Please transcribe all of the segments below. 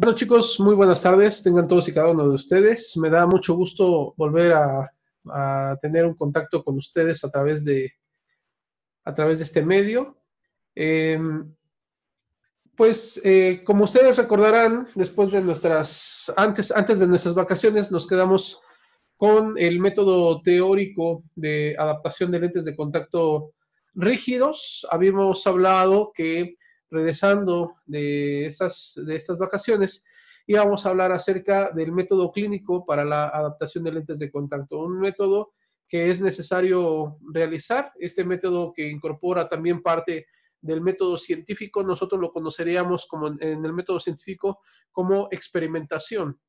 Bueno, chicos, muy buenas tardes. Tengan todos y cada uno de ustedes. Me da mucho gusto volver a tener un contacto con ustedes a través de este medio. Eh, como ustedes recordarán, después de antes de nuestras vacaciones, nos quedamos con el método teórico de adaptación de lentes de contacto rígidos. Habíamos hablado que regresando de estas vacaciones íbamos a hablar acerca del método clínico para la adaptación de lentes de contacto, un método que es necesario realizar, este método que incorpora también parte del método científico. Nosotros lo conoceríamos como en el método científico como experimentación.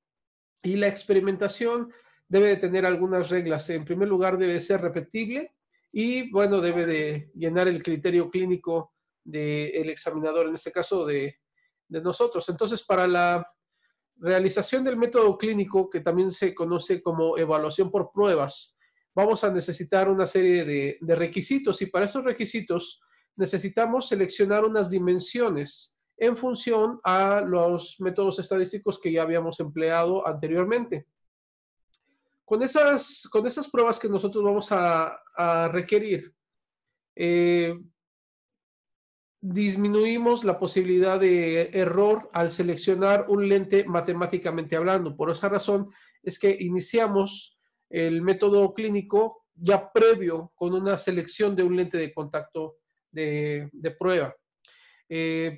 Y la experimentación debe de tener algunas reglas. En primer lugar, debe ser repetible y, bueno, debe de llenar el criterio clínico del examinador, en este caso de nosotros. Entonces, para la realización del método clínico, que también se conoce como evaluación por pruebas, vamos a necesitar una serie de requisitos, y para esos requisitos necesitamos seleccionar unas dimensiones en función a los métodos estadísticos que ya habíamos empleado anteriormente. Con esas pruebas que nosotros vamos a requerir, disminuimos la posibilidad de error al seleccionar un lente matemáticamente hablando. Por esa razón es que iniciamos el método clínico ya previo con una selección de un lente de contacto de prueba.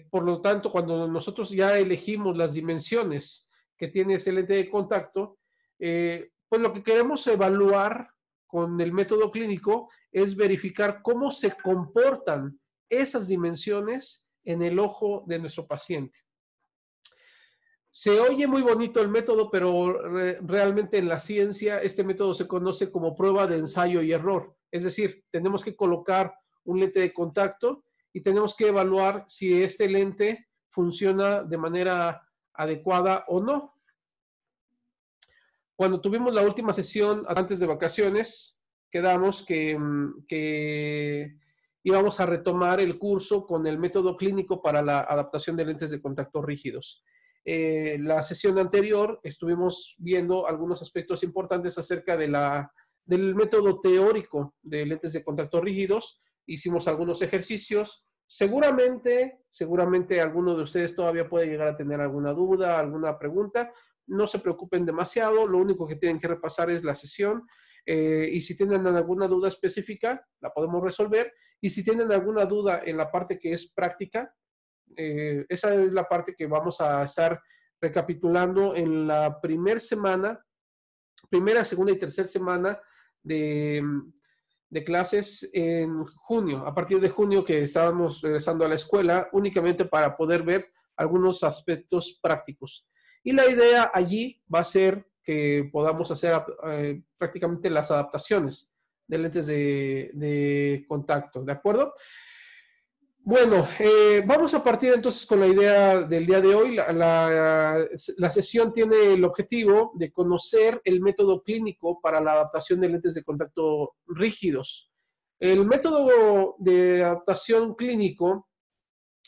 Por lo tanto, cuando nosotros ya elegimos las dimensiones que tiene ese lente de contacto, pues lo que queremos evaluar con el método clínico es verificar cómo se comportan esas dimensiones en el ojo de nuestro paciente. Se oye muy bonito el método, pero realmente en la ciencia este método se conoce como prueba de ensayo y error. Es decir, tenemos que colocar un lente de contacto y tenemos que evaluar si este lente funciona de manera adecuada o no. Cuando tuvimos la última sesión antes de vacaciones, quedamos que íbamos a retomar el curso con el método clínico para la adaptación de lentes de contacto rígidos. La sesión anterior estuvimos viendo algunos aspectos importantes acerca del método teórico de lentes de contacto rígidos. Hicimos algunos ejercicios. Seguramente alguno de ustedes todavía puede llegar a tener alguna duda, alguna pregunta. No se preocupen demasiado, lo único que tienen que repasar es la sesión, y si tienen alguna duda específica, la podemos resolver, y si tienen alguna duda en la parte que es práctica, esa es la parte que vamos a estar recapitulando en la primera, segunda y tercera semana de clases en junio, a partir de junio, que estábamos regresando a la escuela únicamente para poder ver algunos aspectos prácticos. Y la idea allí va a ser que podamos hacer prácticamente las adaptaciones de lentes de contacto, ¿de acuerdo? Bueno, vamos a partir entonces con la idea del día de hoy. La sesión tiene el objetivo de conocer el método clínico para la adaptación de lentes de contacto rígidos. El método de adaptación clínico,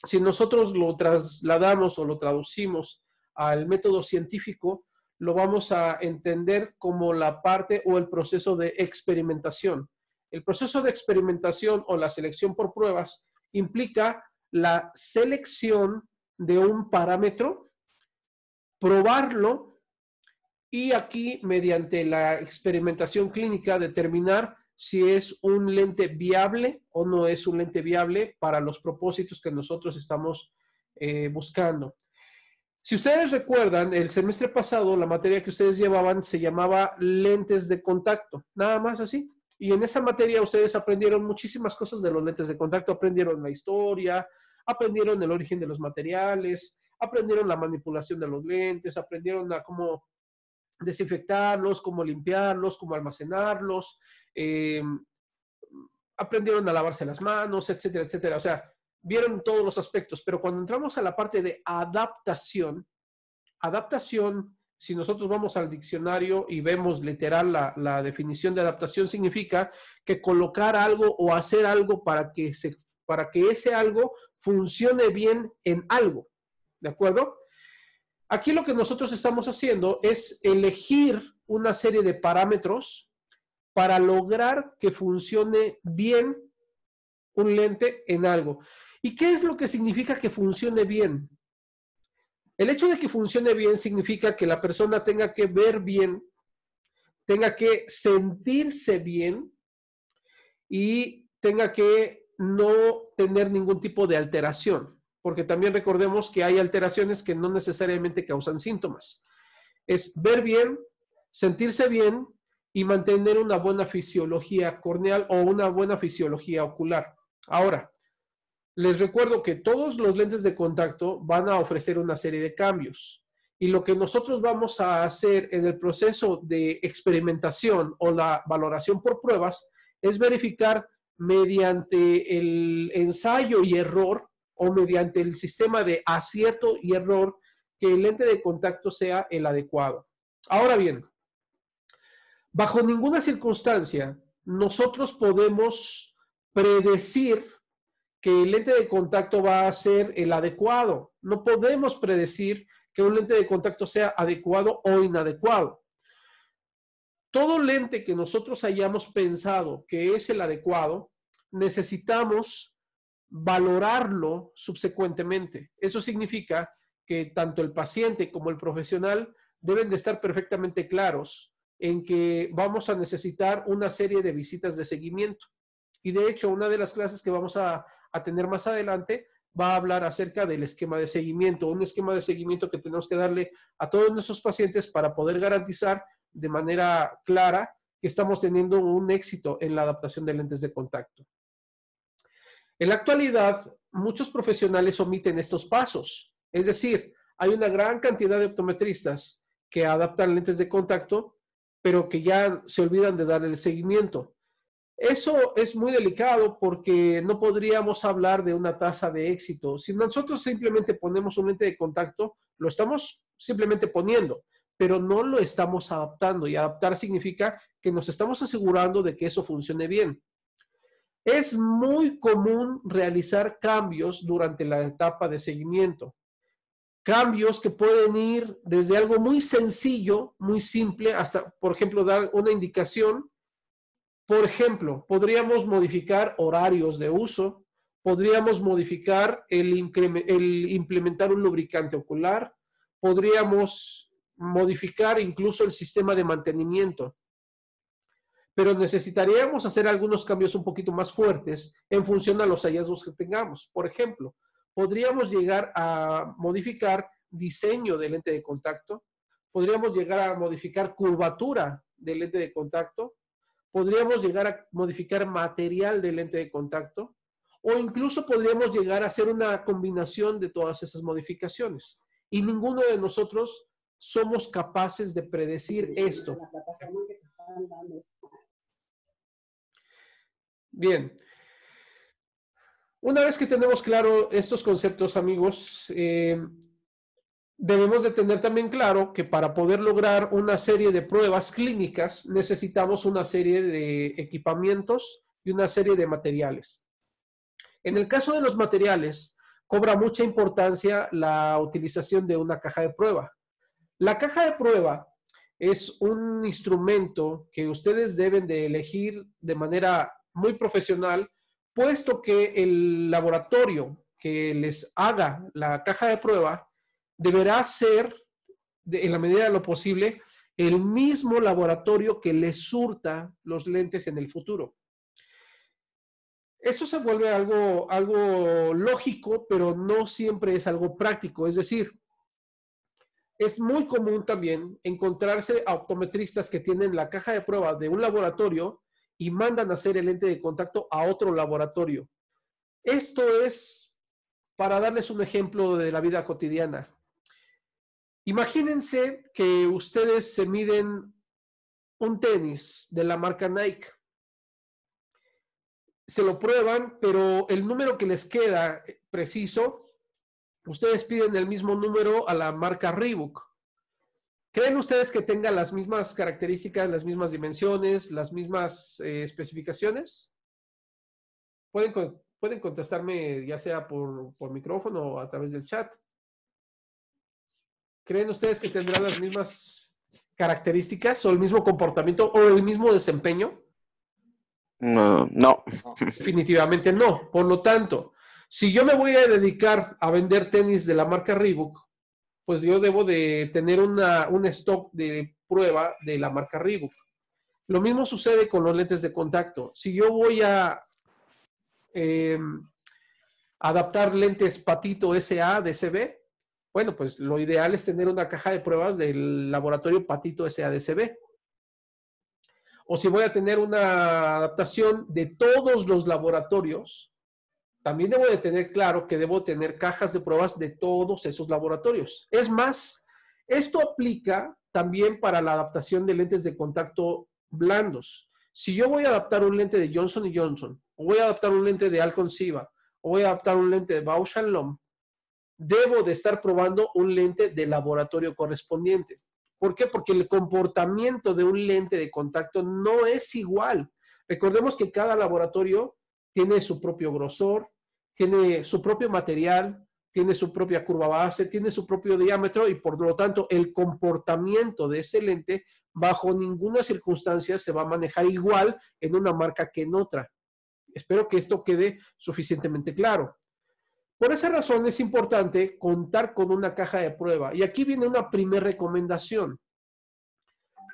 si nosotros lo trasladamos o lo traducimos al método científico, lo vamos a entender como la parte o el proceso de experimentación. El proceso de experimentación o la selección por pruebas implica la selección de un parámetro, probarlo y aquí, mediante la experimentación clínica, determinar si es un lente viable o no es un lente viable para los propósitos que nosotros estamos buscando. Si ustedes recuerdan, el semestre pasado la materia que ustedes llevaban se llamaba lentes de contacto, nada más así. Y en esa materia ustedes aprendieron muchísimas cosas de los lentes de contacto, aprendieron la historia, aprendieron el origen de los materiales, aprendieron la manipulación de los lentes, aprendieron a cómo desinfectarlos, cómo limpiarlos, cómo almacenarlos, aprendieron a lavarse las manos, etcétera, etcétera. O sea, vieron todos los aspectos, pero cuando entramos a la parte de adaptación, si nosotros vamos al diccionario y vemos literal la definición de adaptación, significa que colocar algo o hacer algo para que ese algo funcione bien en algo, ¿de acuerdo? Aquí lo que nosotros estamos haciendo es elegir una serie de parámetros para lograr que funcione bien un lente en algo. ¿Y qué es lo que significa que funcione bien? El hecho de que funcione bien significa que la persona tenga que ver bien, tenga que sentirse bien y tenga que no tener ningún tipo de alteración, porque también recordemos que hay alteraciones que no necesariamente causan síntomas. Es ver bien, sentirse bien y mantener una buena fisiología corneal o una buena fisiología ocular. Ahora, les recuerdo que todos los lentes de contacto van a ofrecer una serie de cambios. Y lo que nosotros vamos a hacer en el proceso de experimentación o la valoración por pruebas es verificar mediante el ensayo y error o mediante el sistema de acierto y error que el lente de contacto sea el adecuado. Ahora bien, bajo ninguna circunstancia nosotros podemos predecir que el lente de contacto va a ser el adecuado. No podemos predecir que un lente de contacto sea adecuado o inadecuado. Todo lente que nosotros hayamos pensado que es el adecuado, necesitamos valorarlo subsecuentemente. Eso significa que tanto el paciente como el profesional deben de estar perfectamente claros en que vamos a necesitar una serie de visitas de seguimiento. Y de hecho, una de las clases que vamos a tener más adelante va a hablar acerca del esquema de seguimiento, un esquema de seguimiento que tenemos que darle a todos nuestros pacientes para poder garantizar de manera clara que estamos teniendo un éxito en la adaptación de lentes de contacto. En la actualidad, muchos profesionales omiten estos pasos, es decir, hay una gran cantidad de optometristas que adaptan lentes de contacto, pero que ya se olvidan de darle el seguimiento. Eso es muy delicado porque no podríamos hablar de una tasa de éxito. Si nosotros simplemente ponemos un lente de contacto, lo estamos simplemente poniendo, pero no lo estamos adaptando. Y adaptar significa que nos estamos asegurando de que eso funcione bien. Es muy común realizar cambios durante la etapa de seguimiento. Cambios que pueden ir desde algo muy sencillo, muy simple, hasta, por ejemplo, dar una indicación. Por ejemplo, podríamos modificar horarios de uso, podríamos modificar el implementar un lubricante ocular, podríamos modificar incluso el sistema de mantenimiento, pero necesitaríamos hacer algunos cambios un poquito más fuertes en función a los hallazgos que tengamos. Por ejemplo, podríamos llegar a modificar diseño del lente de contacto, podríamos llegar a modificar curvatura del lente de contacto, podríamos llegar a modificar material del lente de contacto o incluso podríamos llegar a hacer una combinación de todas esas modificaciones. Y ninguno de nosotros somos capaces de predecir esto. Bien. Una vez que tenemos claro estos conceptos, amigos, debemos de tener también claro que para poder lograr una serie de pruebas clínicas necesitamos una serie de equipamientos y una serie de materiales. En el caso de los materiales, cobra mucha importancia la utilización de una caja de prueba. La caja de prueba es un instrumento que ustedes deben de elegir de manera muy profesional, puesto que el laboratorio que les haga la caja de prueba deberá ser, en la medida de lo posible, el mismo laboratorio que les surta los lentes en el futuro. Esto se vuelve algo lógico, pero no siempre es algo práctico. Es decir, es muy común también encontrarse a optometristas que tienen la caja de prueba de un laboratorio y mandan a hacer el lente de contacto a otro laboratorio. Esto es para darles un ejemplo de la vida cotidiana. Imagínense que ustedes se miden un tenis de la marca Nike. Se lo prueban, pero el número que les queda preciso, ustedes piden el mismo número a la marca Reebok. ¿Creen ustedes que tenga las mismas características, las mismas dimensiones, las mismas especificaciones? Pueden contestarme ya sea por micrófono o a través del chat. ¿Creen ustedes que tendrán las mismas características o el mismo comportamiento o el mismo desempeño? No, no. Definitivamente no. Por lo tanto, si yo me voy a dedicar a vender tenis de la marca Reebok, pues yo debo de tener un stock de prueba de la marca Reebok. Lo mismo sucede con los lentes de contacto. Si yo voy a eh, adaptar lentes Patito SA de CB, bueno, pues lo ideal es tener una caja de pruebas del laboratorio Patito SA de CB. O si voy a tener una adaptación de todos los laboratorios, también debo de tener claro que debo tener cajas de pruebas de todos esos laboratorios. Es más, esto aplica también para la adaptación de lentes de contacto blandos. Si yo voy a adaptar un lente de Johnson & Johnson, o voy a adaptar un lente de Alcon Civa, o voy a adaptar un lente de Bausch & Lomb, debo de estar probando un lente de laboratorio correspondiente. ¿Por qué? Porque el comportamiento de un lente de contacto no es igual. Recordemos que cada laboratorio tiene su propio grosor, tiene su propio material, tiene su propia curva base, tiene su propio diámetro y por lo tanto el comportamiento de ese lente bajo ninguna circunstancia se va a manejar igual en una marca que en otra. Espero que esto quede suficientemente claro. Por esa razón es importante contar con una caja de prueba. Y aquí viene una primera recomendación.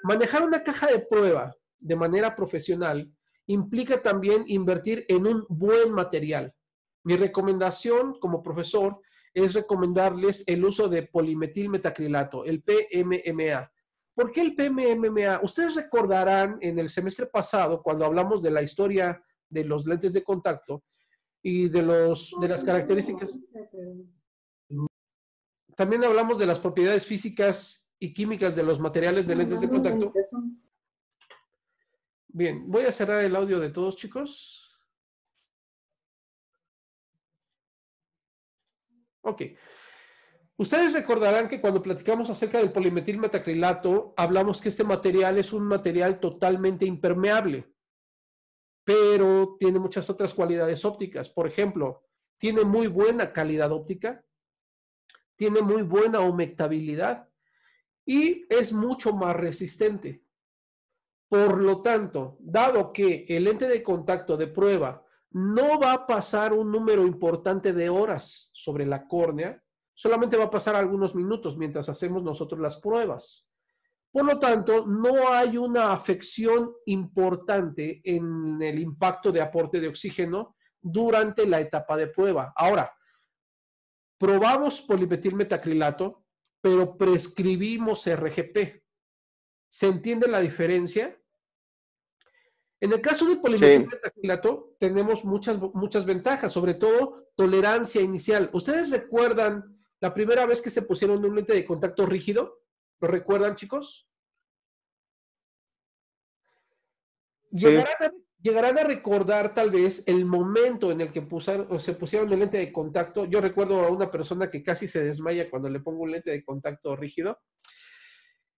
Manejar una caja de prueba de manera profesional implica también invertir en un buen material. Mi recomendación como profesor es recomendarles el uso de polimetilmetacrilato, el PMMA. ¿Por qué el PMMA? Ustedes recordarán en el semestre pasado, cuando hablamos de la historia de los lentes de contacto, y de las características. También hablamos de las propiedades físicas y químicas de los materiales de lentes de contacto. Bien, voy a cerrar el audio de todos, chicos. Ok. Ustedes recordarán que cuando platicamos acerca del polimetilmetacrilato, hablamos que este material es un material totalmente impermeable, pero tiene muchas otras cualidades ópticas. Por ejemplo, tiene muy buena calidad óptica, tiene muy buena humectabilidad y es mucho más resistente. Por lo tanto, dado que el lente de contacto de prueba no va a pasar un número importante de horas sobre la córnea, solamente va a pasar algunos minutos mientras hacemos nosotros las pruebas. Por lo tanto, no hay una afección importante en el impacto de aporte de oxígeno durante la etapa de prueba. Ahora, probamos polimetilmetacrilato, pero prescribimos RGP. ¿Se entiende la diferencia? En el caso del polimetilmetacrilato, tenemos muchas ventajas, sobre todo tolerancia inicial. ¿Ustedes recuerdan la primera vez que se pusieron un lente de contacto rígido? ¿Lo recuerdan, chicos? Llegarán a recordar tal vez el momento en el que se pusieron el lente de contacto. Yo recuerdo a una persona que casi se desmaya cuando le pongo un lente de contacto rígido.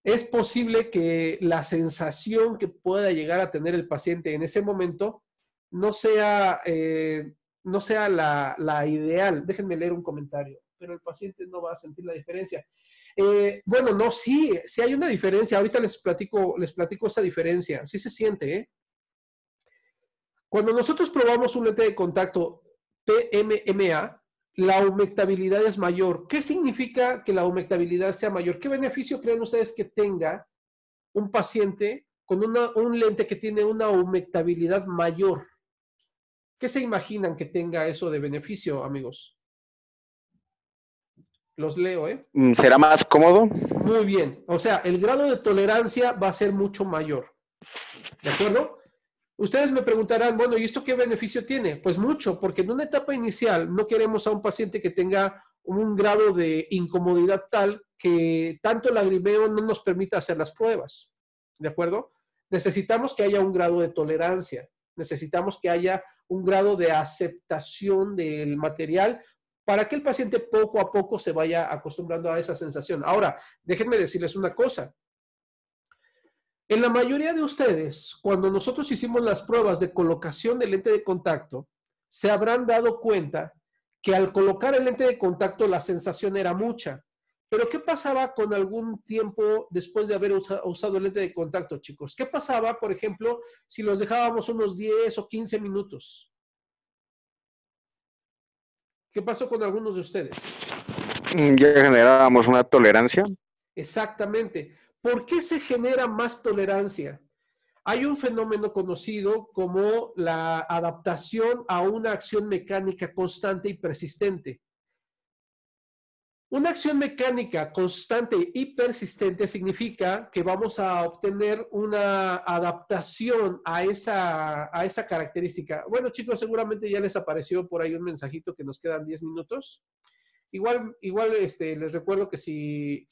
Es posible que la sensación que pueda llegar a tener el paciente en ese momento no sea la ideal. Déjenme leer un comentario, pero el paciente no va a sentir la diferencia. Bueno, no, sí hay una diferencia. Ahorita les platico esa diferencia. Sí se siente, ¿eh? Cuando nosotros probamos un lente de contacto PMMA, la humectabilidad es mayor. ¿Qué significa que la humectabilidad sea mayor? ¿Qué beneficio creen ustedes que tenga un paciente con un lente que tiene una humectabilidad mayor? ¿Qué se imaginan que tenga eso de beneficio, amigos? Los leo, ¿eh? ¿Será más cómodo? Muy bien. O sea, el grado de tolerancia va a ser mucho mayor. ¿De acuerdo? Ustedes me preguntarán, bueno, ¿y esto qué beneficio tiene? Pues mucho, porque en una etapa inicial no queremos a un paciente que tenga un grado de incomodidad tal que tanto el lagrimeo no nos permita hacer las pruebas. ¿De acuerdo? Necesitamos que haya un grado de tolerancia, necesitamos que haya un grado de aceptación del material para que el paciente poco a poco se vaya acostumbrando a esa sensación. Ahora, déjenme decirles una cosa. En la mayoría de ustedes, cuando nosotros hicimos las pruebas de colocación del lente de contacto, se habrán dado cuenta que al colocar el lente de contacto la sensación era mucha, Pero ¿qué pasaba con algún tiempo después de haber usado el lente de contacto, chicos? ¿Qué pasaba, por ejemplo, si los dejábamos unos 10 o 15 minutos? ¿Qué pasó con algunos de ustedes? Ya generábamos una tolerancia. Exactamente. ¿Por qué se genera más tolerancia? Hay un fenómeno conocido como la adaptación a una acción mecánica constante y persistente. Una acción mecánica constante y persistente significa que vamos a obtener una adaptación a esa característica. Bueno, chicos, seguramente ya les apareció por ahí un mensajito que nos quedan 10 minutos. Igual les recuerdo que si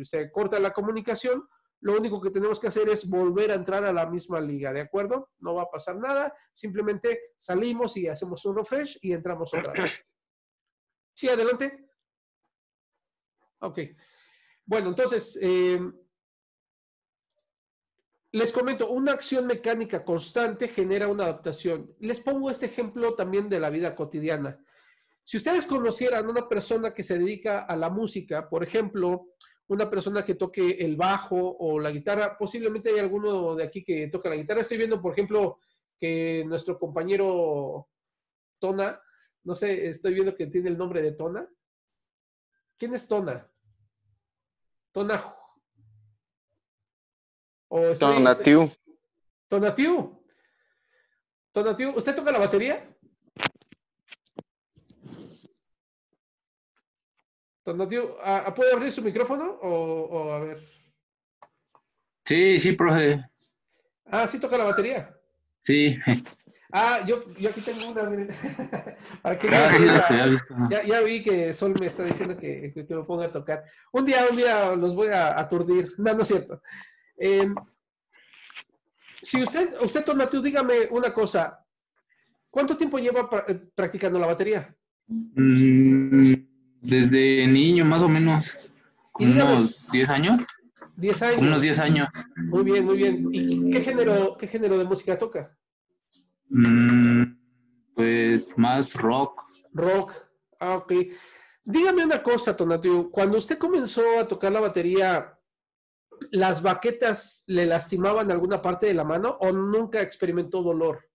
se corta la comunicación, lo único que tenemos que hacer es volver a entrar a la misma liga, ¿de acuerdo? No va a pasar nada, simplemente salimos y hacemos un refresh y entramos otra vez. Sí, adelante. Ok. Bueno, entonces, les comento, una acción mecánica constante genera una adaptación. Les pongo este ejemplo también de la vida cotidiana. Si ustedes conocieran a una persona que se dedica a la música, por ejemplo, una persona que toque el bajo o la guitarra, posiblemente hay alguno de aquí que toca la guitarra. Estoy viendo, por ejemplo, que nuestro compañero Tona, no sé, estoy viendo que tiene el nombre de Tona. ¿Quién es Tona? Tona. O Tonatiu. Tonatiu. Tonatiu, ¿usted toca la batería? Tonatiu, ¿puede abrir su micrófono? O a ver. Sí, sí, profe. Sí toca la batería. Sí. Yo aquí tengo una. Para que Sí, lo había visto. ya vi que Sol me está diciendo que me ponga a tocar. Un día los voy a aturdir. No, no es cierto. Si usted Tonatiu, dígame una cosa. ¿Cuánto tiempo lleva practicando la batería? Desde niño, más o menos. Como unos 10 años. 10 años. Como unos 10 años. Muy bien, muy bien. ¿Y qué género de música toca? Pues más rock. Rock. Ok. Dígame una cosa, Tonatiu. Cuando usted comenzó a tocar la batería, ¿las baquetas le lastimaban alguna parte de la mano o nunca experimentó dolor?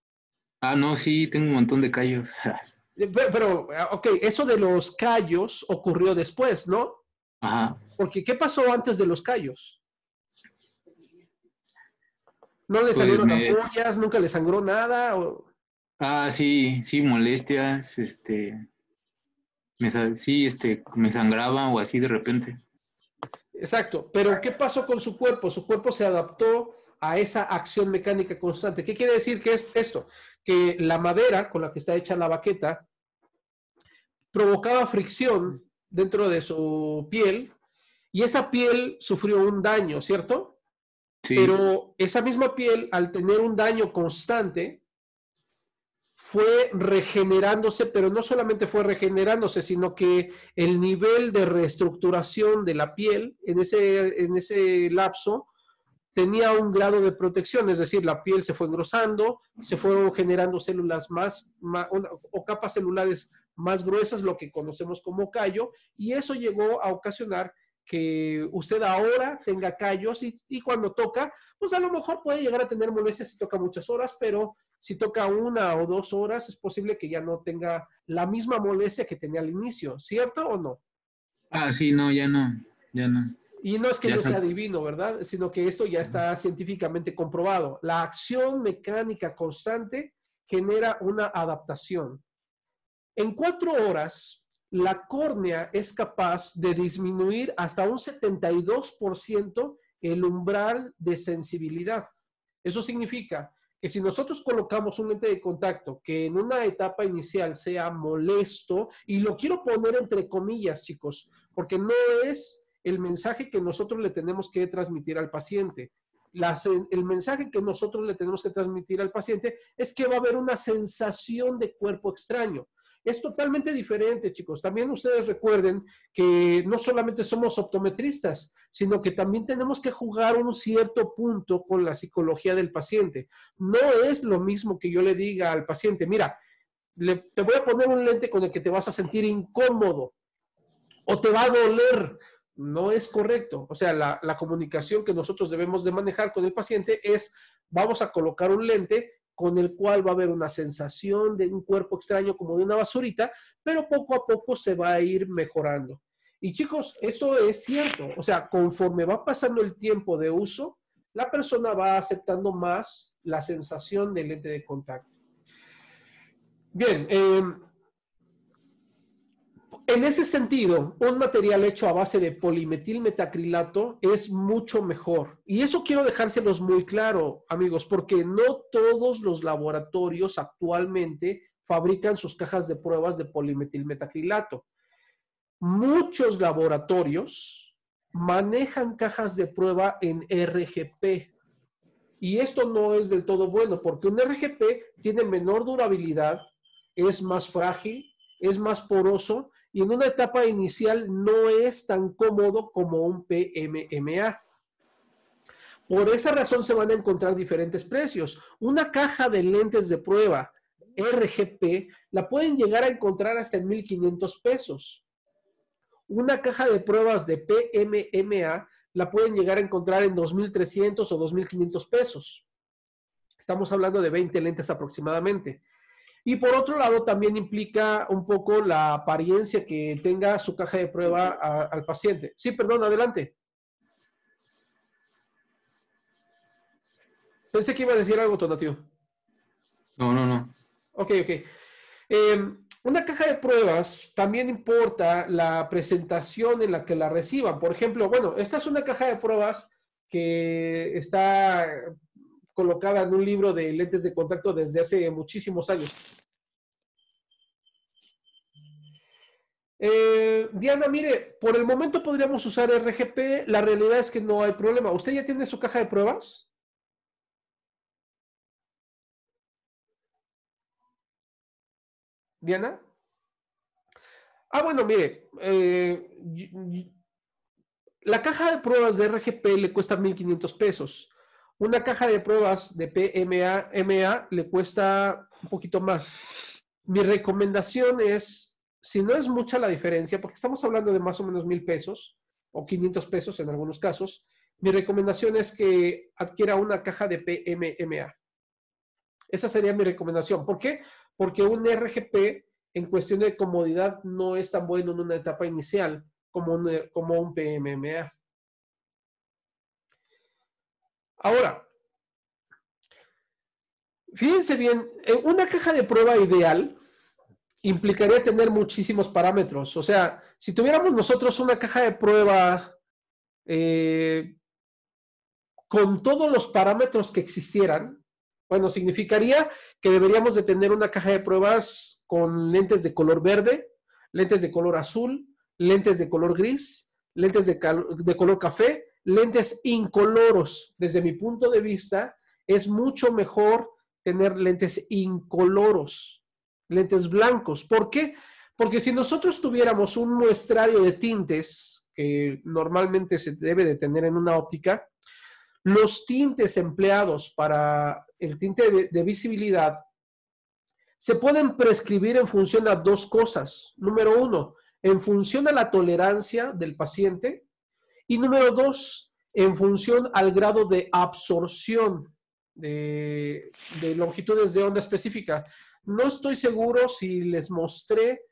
No, sí, tengo un montón de callos. Pero, ok, eso de los callos ocurrió después, ¿no? Ajá. Porque, ¿qué pasó antes de los callos? ¿No le Pues salieron ampollas? ¿Nunca le sangró nada? sí, molestias, me sangraba o así de repente. Exacto, pero ¿qué pasó con su cuerpo? Su cuerpo se adaptó a esa acción mecánica constante. ¿Qué quiere decir que es esto? Que la madera con la que está hecha la baqueta provocaba fricción dentro de su piel y esa piel sufrió un daño, ¿cierto? Sí. Pero esa misma piel, al tener un daño constante, fue regenerándose, pero no solamente fue regenerándose, sino que el nivel de reestructuración de la piel en ese lapso tenía un grado de protección, es decir, la piel se fue engrosando, se fueron generando células o capas celulares más gruesas, lo que conocemos como callo, y eso llegó a ocasionar que usted ahora tenga callos y cuando toca, pues a lo mejor puede llegar a tener molestias si toca muchas horas, pero si toca 1 o 2 horas, es posible que ya no tenga la misma molestia que tenía al inicio, ¿cierto o no? Sí, no, ya no. Y no es que Ya yo sea divino, ¿verdad? Sino que esto ya está científicamente comprobado. La acción mecánica constante genera una adaptación. En 4 horas, la córnea es capaz de disminuir hasta un 72% el umbral de sensibilidad. Eso significa que si nosotros colocamos un lente de contacto que en una etapa inicial sea molesto, y lo quiero poner entre comillas, chicos, porque no es el mensaje que nosotros le tenemos que transmitir al paciente. El mensaje que nosotros le tenemos que transmitir al paciente es que va a haber una sensación de cuerpo extraño. Es totalmente diferente, chicos. También ustedes recuerden que no solamente somos optometristas, sino que también tenemos que jugar un cierto punto con la psicología del paciente. No es lo mismo que yo le diga al paciente, mira, te voy a poner un lente con el que te vas a sentir incómodo o te va a doler. no es correcto. O sea, la comunicación que nosotros debemos de manejar con el paciente es, vamos a colocar un lente con el cual va a haber una sensación de un cuerpo extraño como de una basurita, pero poco a poco se va a ir mejorando. Y chicos, eso es cierto. O sea, conforme va pasando el tiempo de uso, la persona va aceptando más la sensación del lente de contacto. Bien, en ese sentido, un material hecho a base de polimetilmetacrilato es mucho mejor. Y eso quiero dejárselos muy claro, amigos, porque no todos los laboratorios actualmente fabrican sus cajas de pruebas de polimetilmetacrilato. Muchos laboratorios manejan cajas de prueba en RGP. Y esto no es del todo bueno, porque un RGP tiene menor durabilidad, es más frágil, es más poroso, y en una etapa inicial no es tan cómodo como un PMMA. Por esa razón se van a encontrar diferentes precios. Una caja de lentes de prueba RGP la pueden llegar a encontrar hasta en 1,500 pesos. Una caja de pruebas de PMMA la pueden llegar a encontrar en 2,300 o 2,500 pesos. Estamos hablando de 20 lentes aproximadamente. Y por otro lado, también implica un poco la apariencia que tenga su caja de prueba al paciente. Sí, perdón, adelante. Pensé que iba a decir algo, Tonatiuh. No. Ok. Una caja de pruebas también importa la presentación en la que la reciban. Por ejemplo, bueno, esta es una caja de pruebas que está colocada en un libro de lentes de contacto desde hace muchísimos años. Diana, mire, por el momento podríamos usar RGP, la realidad es que no hay problema. ¿Usted ya tiene su caja de pruebas? Diana. Bueno, mire, la caja de pruebas de RGP le cuesta 1,500 pesos. Una caja de pruebas de PMA le cuesta un poquito más. Mi recomendación es, si no es mucha la diferencia, porque estamos hablando de más o menos 1,000 pesos o 500 pesos en algunos casos, mi recomendación es que adquiera una caja de PMMA. Esa sería mi recomendación. ¿Por qué? Porque un RGP en cuestión de comodidad no es tan bueno en una etapa inicial como un PMMA. Ahora, fíjense bien, una caja de prueba ideal implicaría tener muchísimos parámetros. O sea, si tuviéramos nosotros una caja de prueba con todos los parámetros que existieran, bueno, significaría que deberíamos de tener una caja de pruebas con lentes de color verde, lentes de color azul, lentes de color gris, lentes de color café, lentes incoloros. Desde mi punto de vista, es mucho mejor tener lentes incoloros, lentes blancos. ¿Por qué? Porque si nosotros tuviéramos un muestrario de tintes, que normalmente se debe de tener en una óptica, los tintes empleados para el tinte de visibilidad se pueden prescribir en función a dos cosas. Número uno, en función a la tolerancia del paciente. Y número dos, en función al grado de absorción de longitudes de onda específica. No estoy seguro si les mostré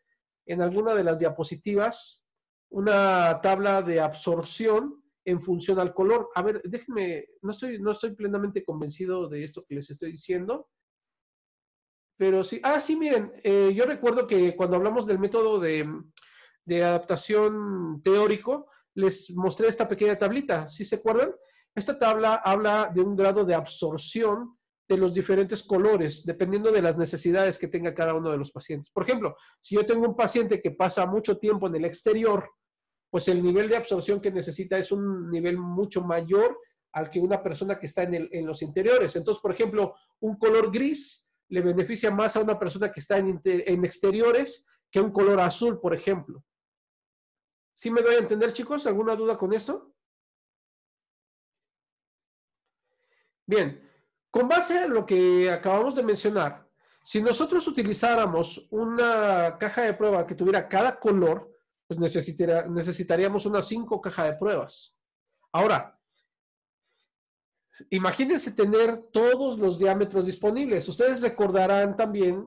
en alguna de las diapositivas una tabla de absorción en función al color. A ver, déjenme, no estoy plenamente convencido de esto que les estoy diciendo. Pero sí, sí, miren, yo recuerdo que cuando hablamos del método de adaptación teórico, les mostré esta pequeña tablita, ¿sí se acuerdan? Esta tabla habla de un grado de absorción de los diferentes colores, dependiendo de las necesidades que tenga cada uno de los pacientes. Por ejemplo, si yo tengo un paciente que pasa mucho tiempo en el exterior, pues el nivel de absorción que necesita es un nivel mucho mayor al que una persona que está en los interiores. Entonces, por ejemplo, un color gris le beneficia más a una persona que está en exteriores que un color azul, por ejemplo. ¿Sí me doy a entender, chicos? ¿Alguna duda con esto? Bien, con base a lo que acabamos de mencionar, si nosotros utilizáramos una caja de prueba que tuviera cada color, pues necesitaríamos unas 5 cajas de pruebas. Ahora, imagínense tener todos los diámetros disponibles. Ustedes recordarán también,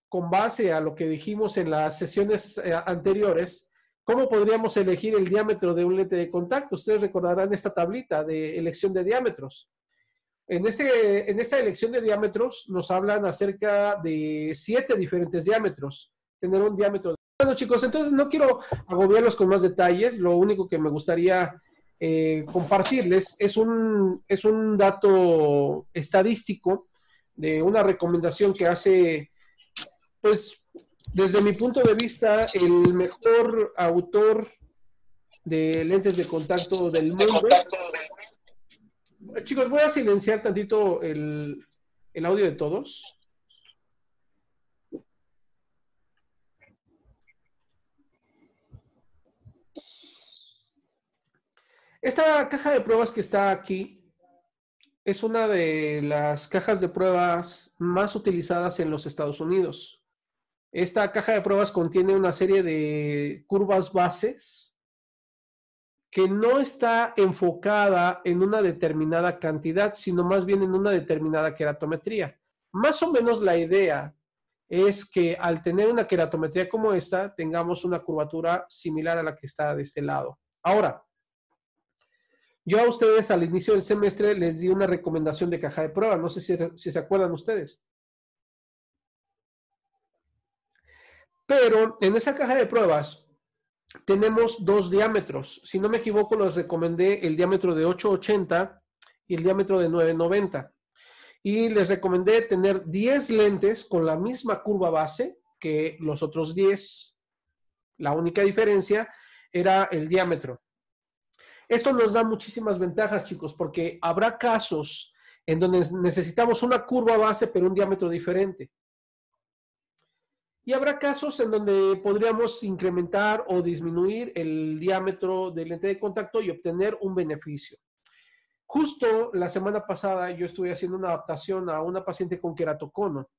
con base a lo que dijimos en las sesiones anteriores, cómo podríamos elegir el diámetro de un lente de contacto. Ustedes recordarán esta tablita de elección de diámetros. En esta elección de diámetros nos hablan acerca de 7 diferentes diámetros. Tener un diámetro. Bueno, chicos, entonces no quiero agobiarlos con más detalles. Lo único que me gustaría compartirles es un dato estadístico de una recomendación que hace, pues, desde mi punto de vista, el mejor autor de lentes de contacto del mundo. Chicos, voy a silenciar tantito el audio de todos. Esta caja de pruebas que está aquí es una de las cajas de pruebas más utilizadas en los Estados Unidos. Esta caja de pruebas contiene una serie de curvas bases que no está enfocada en una determinada cantidad, sino más bien en una determinada queratometría. Más o menos la idea es que al tener una queratometría como esta, tengamos una curvatura similar a la que está de este lado. Ahora, yo a ustedes al inicio del semestre les di una recomendación de caja de prueba. No sé si se acuerdan ustedes. Pero en esa caja de pruebas tenemos 2 diámetros. Si no me equivoco, les recomendé el diámetro de 880 y el diámetro de 990. Y les recomendé tener 10 lentes con la misma curva base que los otros 10. La única diferencia era el diámetro. Esto nos da muchísimas ventajas, chicos, porque habrá casos en donde necesitamos una curva base pero un diámetro diferente. Y habrá casos en donde podríamos incrementar o disminuir el diámetro del lente de contacto y obtener un beneficio. Justo la semana pasada yo estuve haciendo una adaptación a una paciente con queratocono.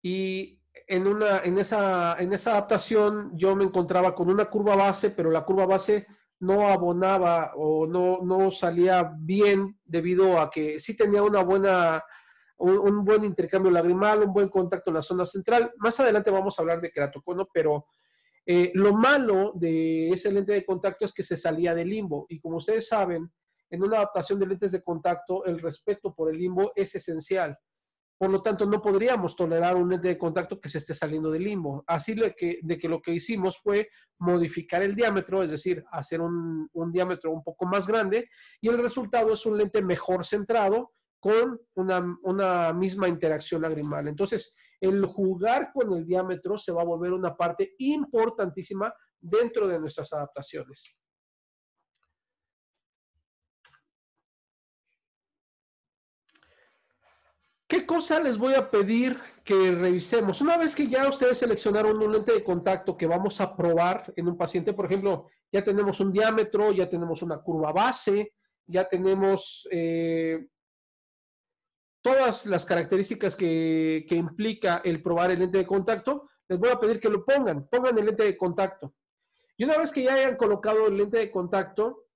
Y en esa adaptación yo me encontraba con una curva base, pero la curva base no abonaba o no salía bien debido a que sí tenía un buen intercambio lagrimal, un buen contacto en la zona central. Más adelante vamos a hablar de queratocono, pero lo malo de ese lente de contacto es que se salía del limbo. Y como ustedes saben, en una adaptación de lentes de contacto, el respeto por el limbo es esencial. Por lo tanto, no podríamos tolerar un lente de contacto que se esté saliendo del limbo. Así de que lo que hicimos fue modificar el diámetro, es decir, hacer un diámetro un poco más grande, y el resultado es un lente mejor centrado con una misma interacción lagrimal. Entonces, el jugar con el diámetro se va a volver una parte importantísima dentro de nuestras adaptaciones. ¿Qué cosa les voy a pedir que revisemos? Una vez que ya ustedes seleccionaron un lente de contacto que vamos a probar en un paciente, por ejemplo, ya tenemos un diámetro, ya tenemos una curva base, ya tenemos todas las características que implica el probar el lente de contacto, les voy a pedir que lo pongan el lente de contacto. Y una vez que ya hayan colocado el lente de contacto,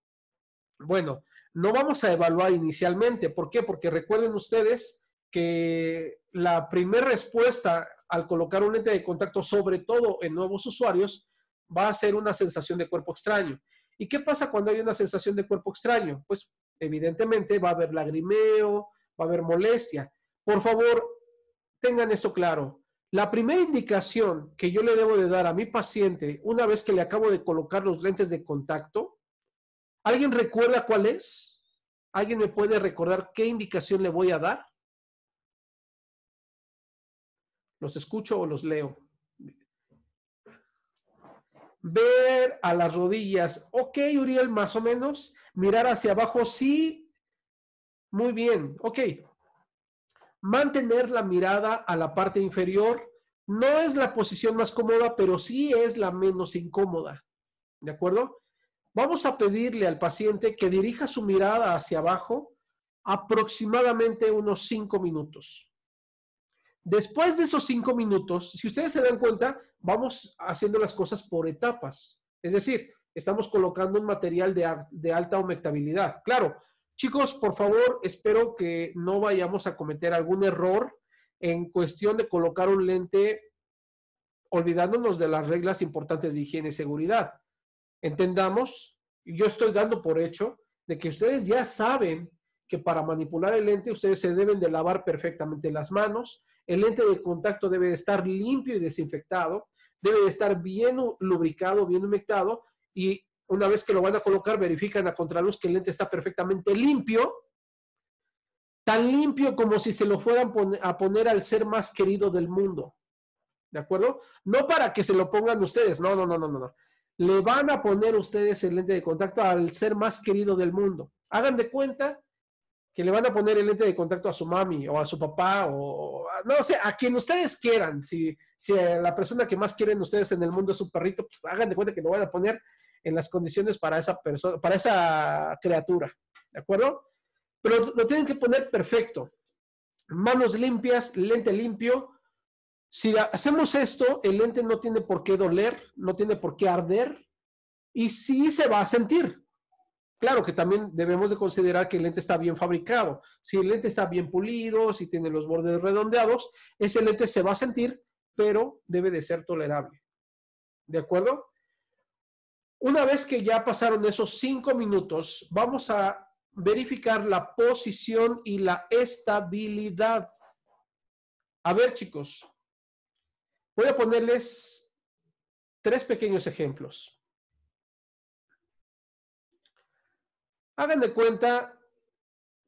bueno, no vamos a evaluar inicialmente. ¿Por qué? Porque recuerden ustedes que la primera respuesta al colocar un lente de contacto, sobre todo en nuevos usuarios, va a ser una sensación de cuerpo extraño. ¿Y qué pasa cuando hay una sensación de cuerpo extraño? Pues evidentemente va a haber lagrimeo, va a haber molestia. Por favor, tengan esto claro. La primera indicación que yo le debo de dar a mi paciente una vez que le acabo de colocar los lentes de contacto, ¿alguien recuerda cuál es? ¿Alguien me puede recordar qué indicación le voy a dar? ¿Los escucho o los leo? Ver a las rodillas. Ok, Uriel, más o menos. Mirar hacia abajo, sí. Muy bien, ok. Mantener la mirada a la parte inferior. No es la posición más cómoda, pero sí es la menos incómoda. ¿De acuerdo? Vamos a pedirle al paciente que dirija su mirada hacia abajo aproximadamente unos 5 minutos. Después de esos 5 minutos, si ustedes se dan cuenta, vamos haciendo las cosas por etapas. Es decir, estamos colocando un material de alta humectabilidad. Claro, chicos, por favor, espero que no vayamos a cometer algún error en cuestión de colocar un lente olvidándonos de las reglas importantes de higiene y seguridad. Entendamos, yo estoy dando por hecho de que ustedes ya saben que para manipular el lente ustedes se deben de lavar perfectamente las manos, el lente de contacto debe de estar limpio y desinfectado, debe de estar bien lubricado, bien humectado, y una vez que lo van a colocar, verifican a contraluz que el lente está perfectamente limpio, tan limpio como si se lo fueran a poner al ser más querido del mundo. ¿De acuerdo? No para que se lo pongan ustedes, no. Le van a poner ustedes el lente de contacto al ser más querido del mundo. Hagan de cuenta que le van a poner el lente de contacto a su mami o a su papá o no sé, a quien ustedes quieran. Si la persona que más quieren ustedes en el mundo es su perrito, pues hagan de cuenta que lo van a poner en las condiciones para esa persona, para esa criatura. ¿De acuerdo? Pero lo tienen que poner perfecto. Manos limpias, lente limpio. Si hacemos esto, el lente no tiene por qué doler, no tiene por qué arder y sí se va a sentir. Claro que también debemos de considerar que el lente está bien fabricado. Si el lente está bien pulido, si tiene los bordes redondeados, ese lente se va a sentir, pero debe de ser tolerable. ¿De acuerdo? Una vez que ya pasaron esos 5 minutos, vamos a verificar la posición y la estabilidad. A ver, chicos, voy a ponerles 3 pequeños ejemplos. Hagan de cuenta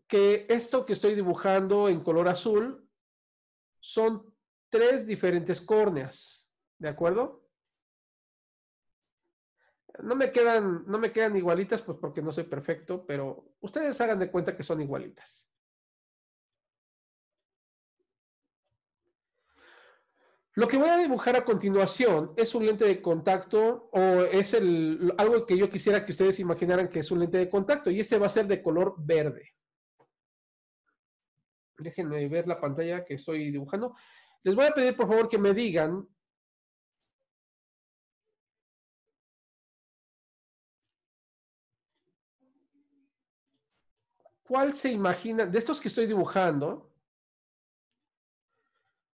que esto que estoy dibujando en color azul son 3 diferentes córneas, ¿de acuerdo? No me quedan igualitas, pues porque no soy perfecto, pero ustedes hagan de cuenta que son igualitas. Lo que voy a dibujar a continuación es un lente de contacto o es algo que yo quisiera que ustedes imaginaran que es un lente de contacto y ese va a ser de color verde. Déjenme ver la pantalla que estoy dibujando. Les voy a pedir por favor que me digan cuál se imagina, de estos que estoy dibujando,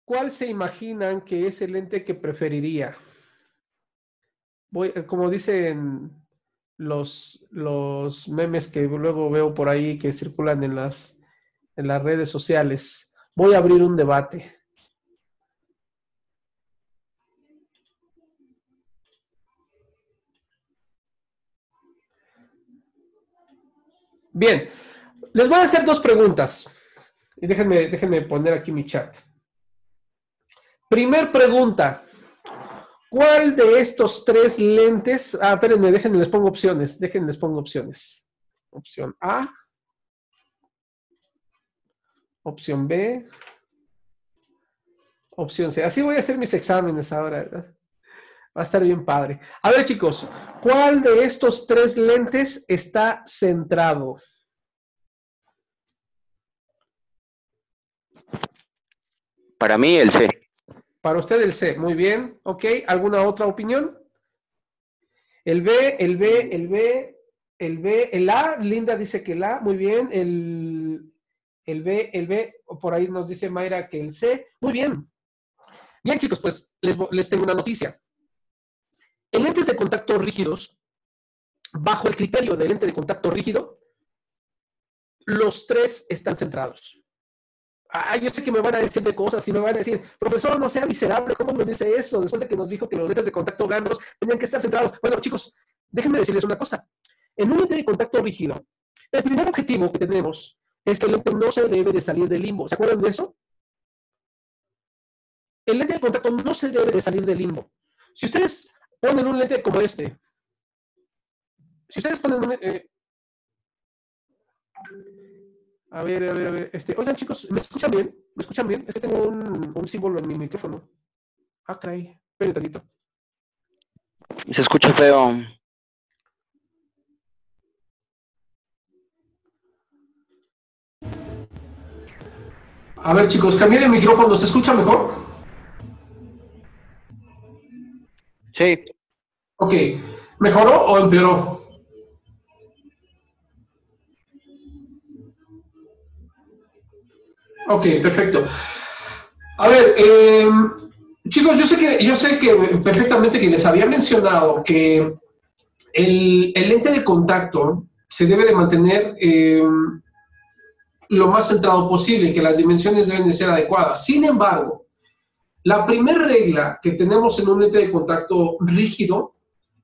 ¿cuál se imaginan que es el lente que preferiría? Como dicen los memes que luego veo por ahí que circulan en las redes sociales, voy a abrir un debate. Bien, les voy a hacer 2 preguntas. Y déjenme poner aquí mi chat. Primer pregunta. ¿Cuál de estos 3 lentes? Espérenme, les pongo opciones. Les pongo opciones. Opción A. Opción B. Opción C. Así voy a hacer mis exámenes ahora, ¿verdad? Va a estar bien padre. A ver, chicos, ¿cuál de estos 3 lentes está centrado? Para mí, el C. Para usted el C. Muy bien. Ok. ¿Alguna otra opinión? El B, el B, el B, el B, el A. Linda dice que el A. Muy bien. El B. Por ahí nos dice Mayra que el C. Muy bien. Bien, chicos, pues les tengo una noticia. En lentes de contacto rígidos, bajo el criterio de lente de contacto rígido, los 3 están centrados. Yo sé que me van a decir de cosas y me van a decir, profesor, no sea miserable, ¿cómo nos dice eso? Después de que nos dijo que los lentes de contacto blandos tenían que estar centrados. Bueno, chicos, déjenme decirles una cosa. En un lente de contacto rígido, el primer objetivo que tenemos es que el lente no se debe de salir del limbo. ¿Se acuerdan de eso? El lente de contacto no se debe de salir del limbo. Si ustedes ponen un lente como este, si ustedes ponen un... A ver. Oigan, chicos, ¿me escuchan bien? ¿Me escuchan bien? Es que tengo un símbolo en mi micrófono. Caray. Esperen tantito. Se escucha feo. A ver, chicos, cambié de micrófono. ¿Se escucha mejor? Sí, Ok. ¿Mejoró o empeoró? Ok, perfecto. A ver, chicos, yo sé que perfectamente que les había mencionado que el lente de contacto se debe de mantener lo más centrado posible, que las dimensiones deben de ser adecuadas. Sin embargo, la primera regla que tenemos en un lente de contacto rígido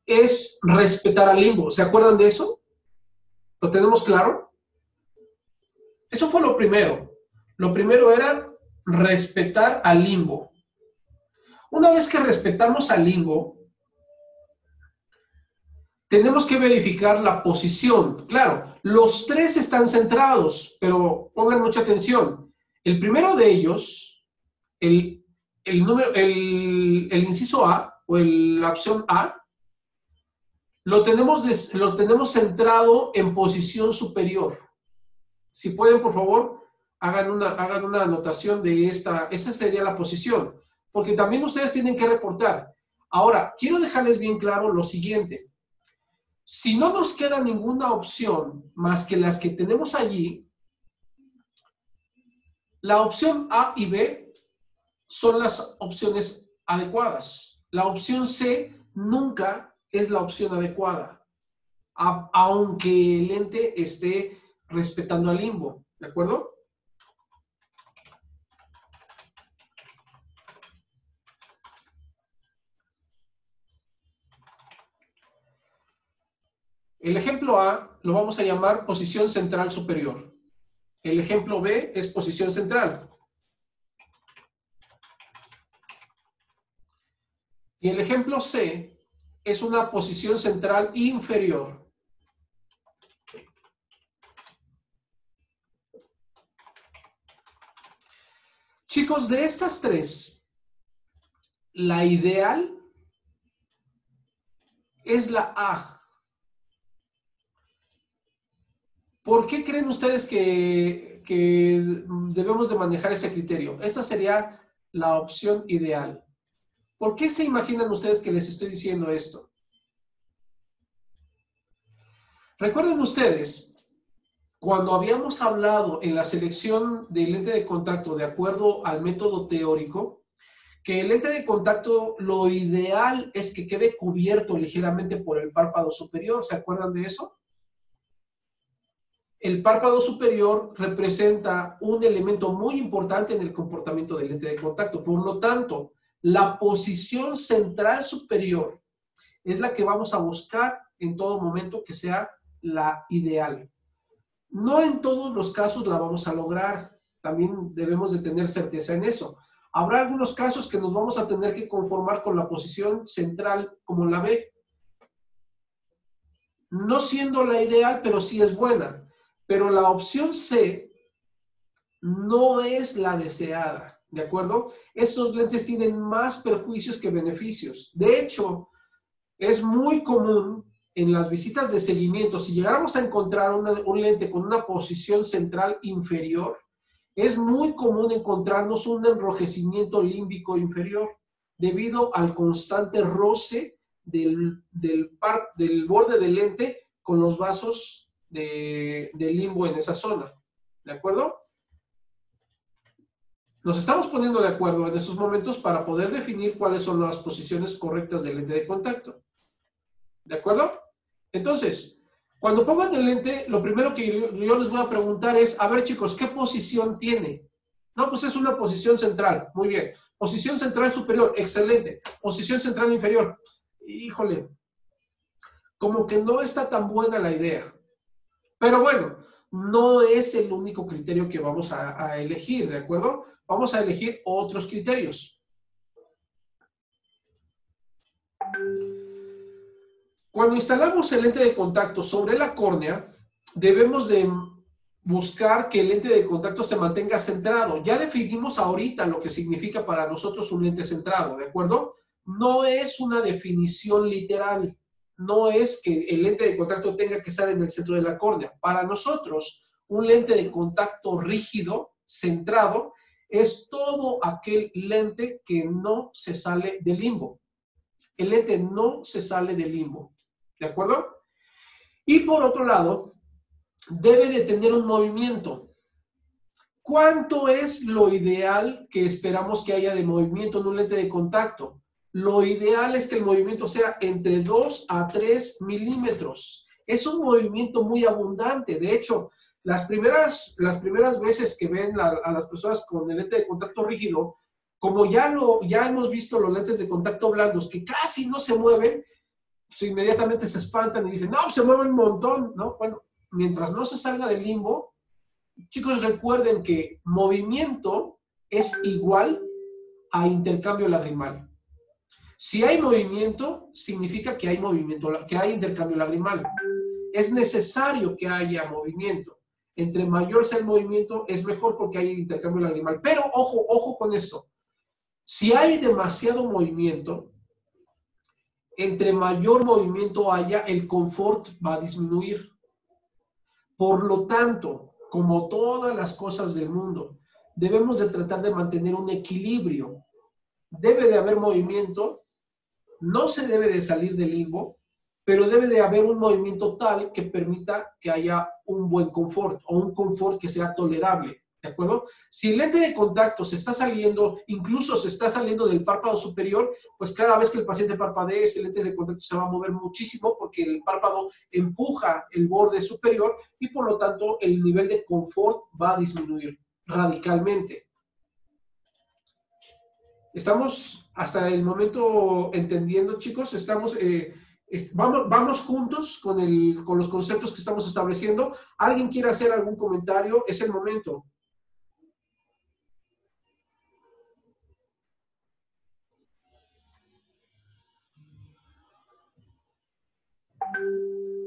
es respetar al limbo. ¿Se acuerdan de eso? ¿Lo tenemos claro? Eso fue lo primero. Lo primero era respetar al limbo. Una vez que respetamos al limbo, tenemos que verificar la posición. Claro, los tres están centrados, pero pongan mucha atención. El primero de ellos, el inciso A, o la opción A, lo tenemos centrado en posición superior. Si pueden, por favor, hagan una anotación de esa sería la posición, porque también ustedes tienen que reportar. Ahora, quiero dejarles bien claro lo siguiente. Si no nos queda ninguna opción más que las que tenemos allí, la opción A y B son las opciones adecuadas. La opción C nunca es la opción adecuada, aunque el ente esté respetando al limbo, ¿de acuerdo? El ejemplo A lo vamos a llamar posición central superior. El ejemplo B es posición central. Y el ejemplo C es una posición central inferior. Chicos, de estas tres, la ideal es la A. ¿Por qué creen ustedes que debemos de manejar ese criterio? Esa sería la opción ideal. ¿Por qué se imaginan ustedes que les estoy diciendo esto? Recuerden ustedes, cuando habíamos hablado en la selección del lente de contacto de acuerdo al método teórico, que el lente de contacto lo ideal es que quede cubierto ligeramente por el párpado superior. ¿Se acuerdan de eso? El párpado superior representa un elemento muy importante en el comportamiento del lente de contacto. Por lo tanto, la posición central superior es la que vamos a buscar en todo momento que sea la ideal. No en todos los casos la vamos a lograr. También debemos de tener certeza en eso. Habrá algunos casos que nos vamos a tener que conformar con la posición central como la B. No siendo la ideal, pero sí es buena. Pero la opción C no es la deseada, ¿de acuerdo? Estos lentes tienen más perjuicios que beneficios. De hecho, es muy común en las visitas de seguimiento, si llegáramos a encontrar un lente con una posición central inferior, es muy común encontrarnos un enrojecimiento límbico inferior debido al constante roce del borde del lente con los vasos de limbo en esa zona. ¿De acuerdo? Nos estamos poniendo de acuerdo en estos momentos para poder definir cuáles son las posiciones correctas del lente de contacto. ¿De acuerdo? Entonces, cuando pongan el lente, lo primero que yo les voy a preguntar es, a ver chicos, ¿qué posición tiene? No, pues es una posición central. Muy bien. Posición central superior, excelente. Posición central inferior, híjole, como que no está tan buena la idea. Pero bueno, no es el único criterio que vamos a elegir, ¿de acuerdo? Vamos a elegir otros criterios. Cuando instalamos el lente de contacto sobre la córnea, debemos de buscar que el lente de contacto se mantenga centrado. Ya definimos ahorita lo que significa para nosotros un lente centrado, ¿de acuerdo? No es una definición literal. No es que el lente de contacto tenga que estar en el centro de la córnea. Para nosotros, un lente de contacto rígido, centrado, es todo aquel lente que no se sale del limbo. El lente no se sale del limbo. ¿De acuerdo? Y por otro lado, debe de tener un movimiento. ¿Cuánto es lo ideal que esperamos que haya de movimiento en un lente de contacto? Lo ideal es que el movimiento sea entre 2 a 3 milímetros. Es un movimiento muy abundante. De hecho, las primeras veces que ven a las personas con el lente de contacto rígido, como ya hemos visto los lentes de contacto blandos que casi no se mueven, pues inmediatamente se espantan y dicen, no, se mueven un montón, ¿no? Bueno, mientras no se salga del limbo, chicos, recuerden que movimiento es igual a intercambio lagrimal. Si hay movimiento, significa que hay movimiento, que hay intercambio lagrimal. Es necesario que haya movimiento. Entre mayor sea el movimiento, es mejor porque hay intercambio lagrimal. Pero ojo, ojo con esto. Si hay demasiado movimiento, entre mayor movimiento haya, el confort va a disminuir. Por lo tanto, como todas las cosas del mundo, debemos de tratar de mantener un equilibrio. Debe de haber movimiento, no se debe de salir del limbo, pero debe de haber un movimiento tal que permita que haya un buen confort o un confort que sea tolerable. ¿De acuerdo? Si el lente de contacto se está saliendo, incluso se está saliendo del párpado superior, pues cada vez que el paciente parpadee, ese lente de contacto se va a mover muchísimo porque el párpado empuja el borde superior y por lo tanto el nivel de confort va a disminuir radicalmente. ¿Estamos hasta el momento entendiendo, chicos? Vamos juntos con los conceptos que estamos estableciendo. ¿Alguien quiere hacer algún comentario? Es el momento.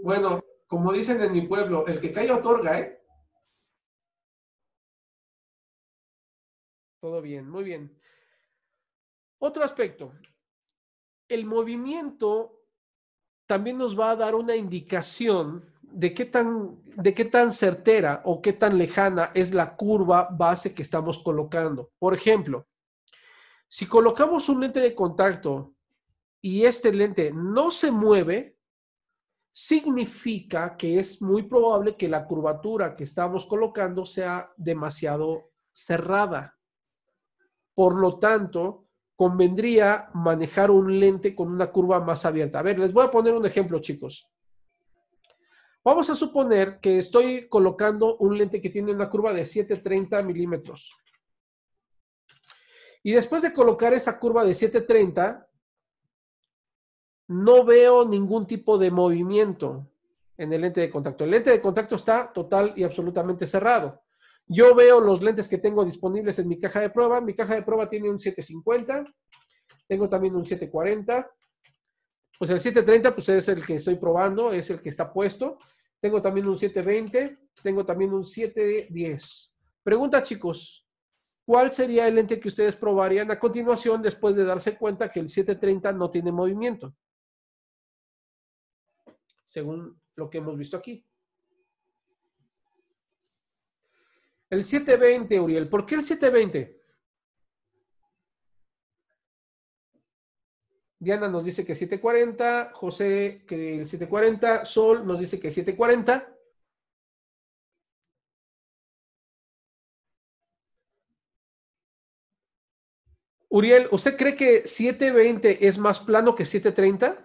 Bueno, como dicen en mi pueblo, el que calla otorga, ¿eh? Todo bien, muy bien. Otro aspecto. El movimiento también nos va a dar una indicación de qué tan certera o qué tan lejana es la curva base que estamos colocando. Por ejemplo, si colocamos un lente de contacto y este lente no se mueve, significa que es muy probable que la curvatura que estamos colocando sea demasiado cerrada. Por lo tanto, convendría manejar un lente con una curva más abierta. A ver, les voy a poner un ejemplo, chicos. Vamos a suponer que estoy colocando un lente que tiene una curva de 730 milímetros. Y después de colocar esa curva de 730, no veo ningún tipo de movimiento en el lente de contacto. El lente de contacto está total y absolutamente cerrado. Yo veo los lentes que tengo disponibles en mi caja de prueba. Mi caja de prueba tiene un 750, tengo también un 740. Pues el 730 pues es el que estoy probando, es el que está puesto. Tengo también un 720, tengo también un 710. Pregunta, chicos, ¿cuál sería el lente que ustedes probarían a continuación después de darse cuenta que el 730 no tiene movimiento? Según lo que hemos visto aquí. El 720, Uriel. ¿Por qué el 720? Diana nos dice que 740, José que el 740, Sol nos dice que 740. Uriel, ¿usted cree que 720 es más plano que 730?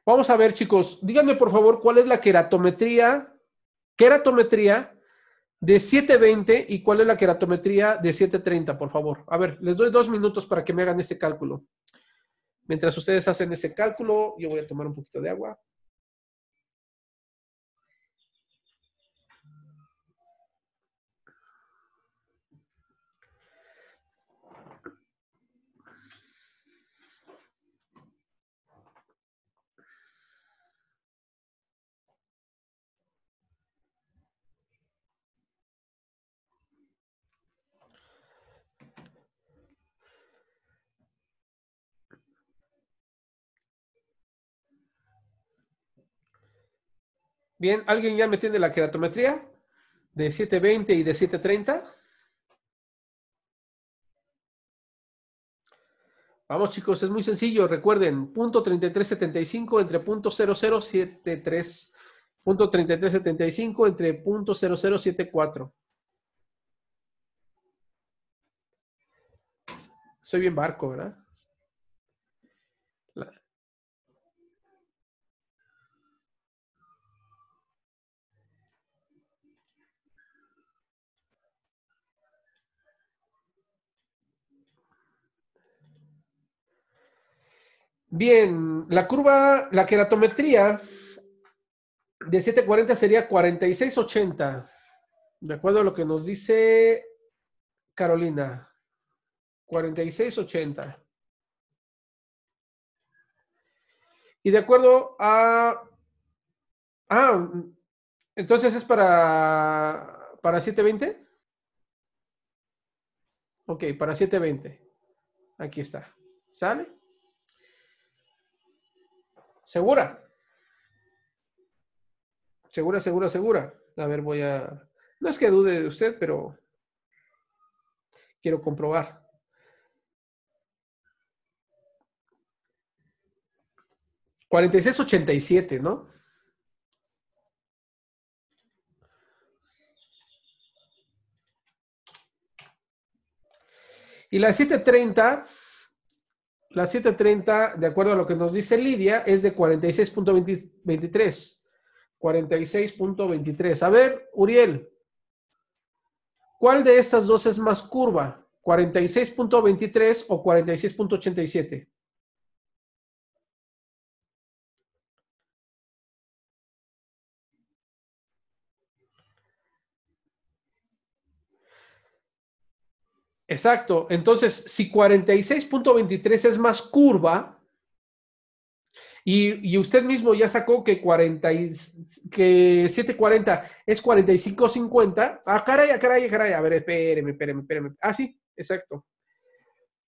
Vamos a ver, chicos, díganme por favor cuál es la queratometría de 720 y cuál es la queratometría de 730, por favor. A ver, les doy 2 minutos para que me hagan este cálculo. Mientras ustedes hacen ese cálculo, yo voy a tomar un poquito de agua. Bien, ¿alguien ya me tiene la queratometría de 720 y de 730? Vamos, chicos, es muy sencillo. Recuerden, punto 3375 entre punto 0073. Punto 3375 entre punto 0074. Soy bien barco, ¿verdad? Bien, la curva, la queratometría de 740 sería 4680. De acuerdo a lo que nos dice Carolina. 4680. Y de acuerdo a... Ah, entonces es para 720. Ok, para 720. Aquí está. ¿Sale? ¿Segura? Segura, segura, segura. A ver, voy a... No es que dude de usted, pero quiero comprobar. 4687, ¿no? Y la 730, de acuerdo a lo que nos dice Lidia, es de 46.23. 46.23. A ver, Uriel, ¿cuál de estas dos es más curva? ¿46.23 o 46.87? Exacto. Entonces, si 46.23 es más curva, y usted mismo ya sacó que 740 es 45.50. Ah, caray, caray, caray. A ver, espéreme. Ah, sí, exacto.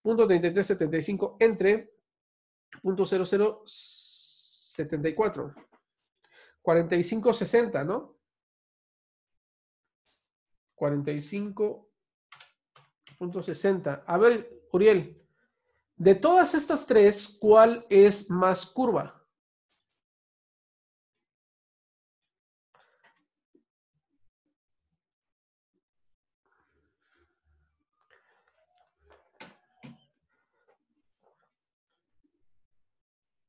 Punto 3375 entre punto 0074. 45.60, ¿no? 45.60. A ver, Uriel, de todas estas tres, ¿cuál es más curva?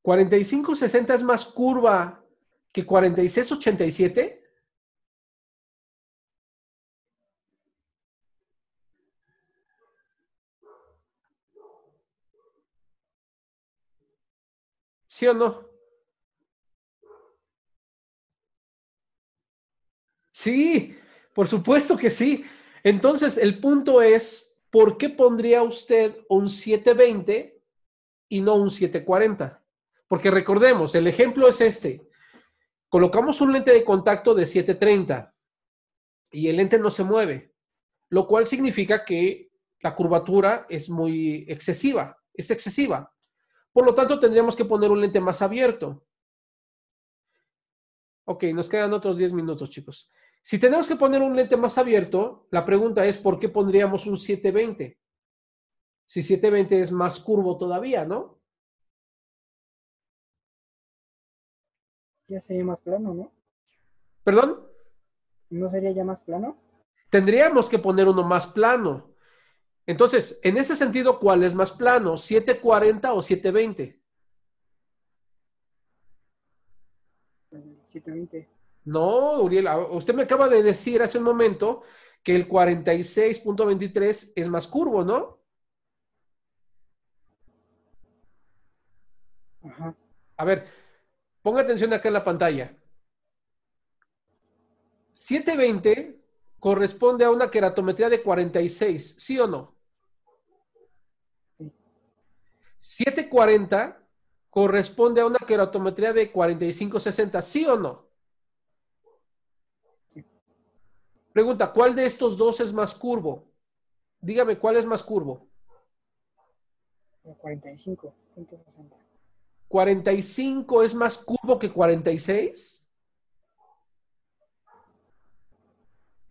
¿45.60 es más curva que 46.87? ¿Sí o no? Sí, por supuesto que sí. Entonces, el punto es, ¿por qué pondría usted un 720 y no un 740? Porque recordemos, el ejemplo es este. Colocamos un lente de contacto de 730 y el lente no se mueve, lo cual significa que la curvatura es muy excesiva, es excesiva. Por lo tanto, tendríamos que poner un lente más abierto. Ok, nos quedan otros 10 minutos, chicos. Si tenemos que poner un lente más abierto, la pregunta es, ¿por qué pondríamos un 720? Si 720 es más curvo todavía, ¿no? Ya sería más plano, ¿no? ¿Perdón? ¿No sería ya más plano? Tendríamos que poner uno más plano. Entonces, en ese sentido, ¿cuál es más plano? ¿740 o 720? 720. No, Uriel, usted me acaba de decir hace un momento que el 46.23 es más curvo, ¿no? Ajá. A ver, ponga atención acá en la pantalla. 720 corresponde a una queratometría de 46, ¿sí o no? Sí. 740 corresponde a una queratometría de 45-60, ¿sí o no? Sí. Pregunta, ¿cuál de estos dos es más curvo? Dígame, ¿cuál es más curvo? 45.60. ¿45 es más curvo que 46?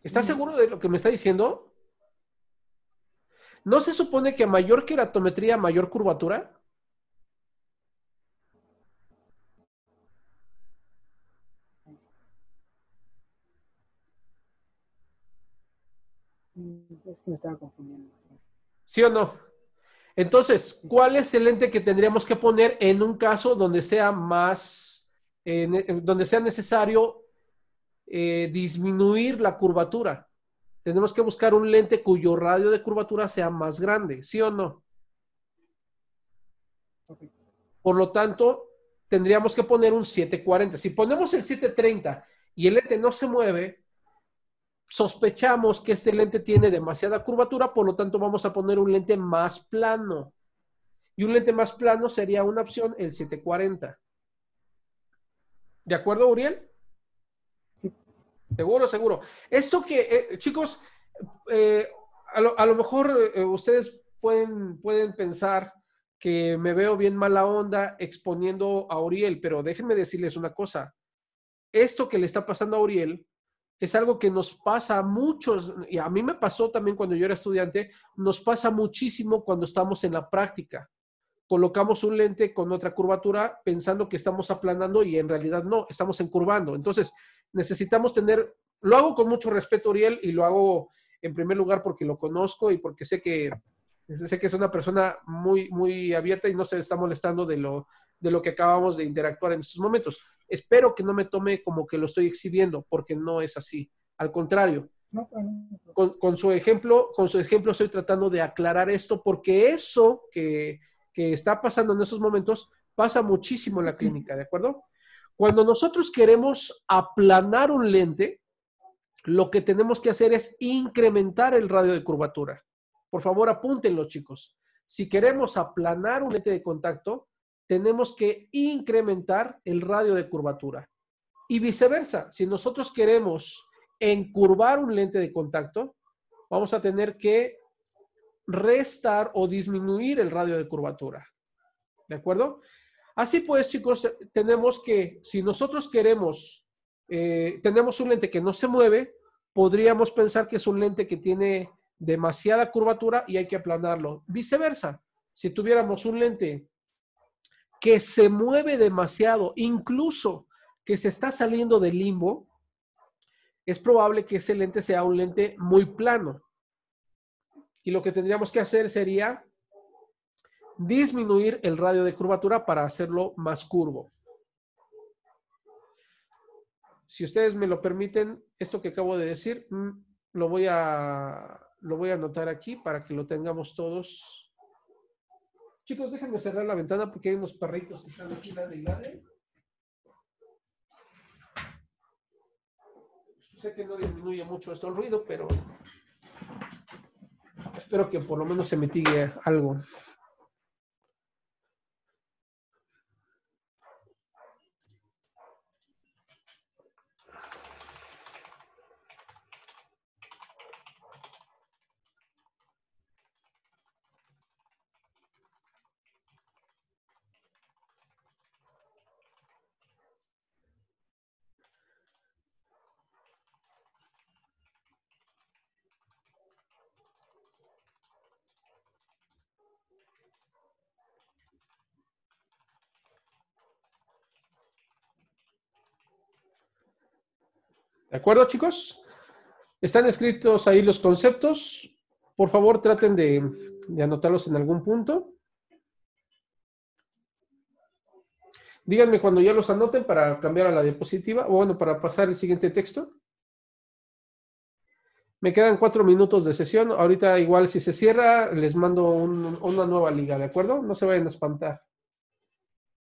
¿Estás seguro de lo que me está diciendo? ¿No se supone que a mayor queratometría, mayor curvatura? Es que me estaba confundiendo. ¿Sí o no? Entonces, ¿cuál es el lente que tendríamos que poner en un caso donde sea más, donde sea necesario disminuir la curvatura? Tenemos que buscar un lente cuyo radio de curvatura sea más grande, ¿sí o no? Ok. Por lo tanto, tendríamos que poner un 740. Si ponemos el 730 y el lente no se mueve, sospechamos que este lente tiene demasiada curvatura, por lo tanto vamos a poner un lente más plano. Y un lente más plano sería una opción, el 740. ¿De acuerdo, Uriel? Sí. Seguro, seguro. Esto que, chicos, eh, a lo mejor ustedes pueden pensar que me veo bien mala onda exponiendo a Uriel, pero déjenme decirles una cosa. Esto que le está pasando a Uriel es algo que nos pasa a muchos, y a mí me pasó también cuando yo era estudiante, nos pasa muchísimo cuando estamos en la práctica. Colocamos un lente con otra curvatura pensando que estamos aplanando y en realidad no, estamos encurvando. Entonces, necesitamos tener, lo hago con mucho respeto, Uriel, y lo hago en primer lugar porque lo conozco y porque sé que es una persona muy, muy abierta y no se está molestando de lo que acabamos de interactuar en estos momentos. Espero que no me tome como que lo estoy exhibiendo, porque no es así. Al contrario, No, pero no. con su ejemplo estoy tratando de aclarar esto, porque eso que está pasando en estos momentos pasa muchísimo en la clínica, ¿de acuerdo? Cuando nosotros queremos aplanar un lente, lo que tenemos que hacer es incrementar el radio de curvatura. Por favor, apúntenlo, chicos. Si queremos aplanar un lente de contacto, tenemos que incrementar el radio de curvatura. Y viceversa, si nosotros queremos encurvar un lente de contacto, vamos a tener que restar o disminuir el radio de curvatura. ¿De acuerdo? Así pues, chicos, tenemos que, si nosotros queremos, tenemos un lente que no se mueve, podríamos pensar que es un lente que tiene demasiada curvatura y hay que aplanarlo. Viceversa, si tuviéramos un lente que se mueve demasiado, incluso que se está saliendo del limbo, es probable que ese lente sea un lente muy plano. Y lo que tendríamos que hacer sería disminuir el radio de curvatura para hacerlo más curvo. Si ustedes me lo permiten, esto que acabo de decir, lo voy a anotar aquí para que lo tengamos todos. Chicos, déjenme cerrar la ventana porque hay unos perritos que están aquí ladre y ladre. Sé que no disminuye mucho esto el ruido, pero espero que por lo menos se mitigue algo. ¿De acuerdo, chicos? ¿Están escritos ahí los conceptos? Por favor, traten de anotarlos en algún punto. Díganme cuando ya los anoten para cambiar a la diapositiva, o bueno, para pasar el siguiente texto. Me quedan 4 minutos de sesión. Ahorita igual si se cierra, les mando una nueva liga, ¿de acuerdo? No se vayan a espantar.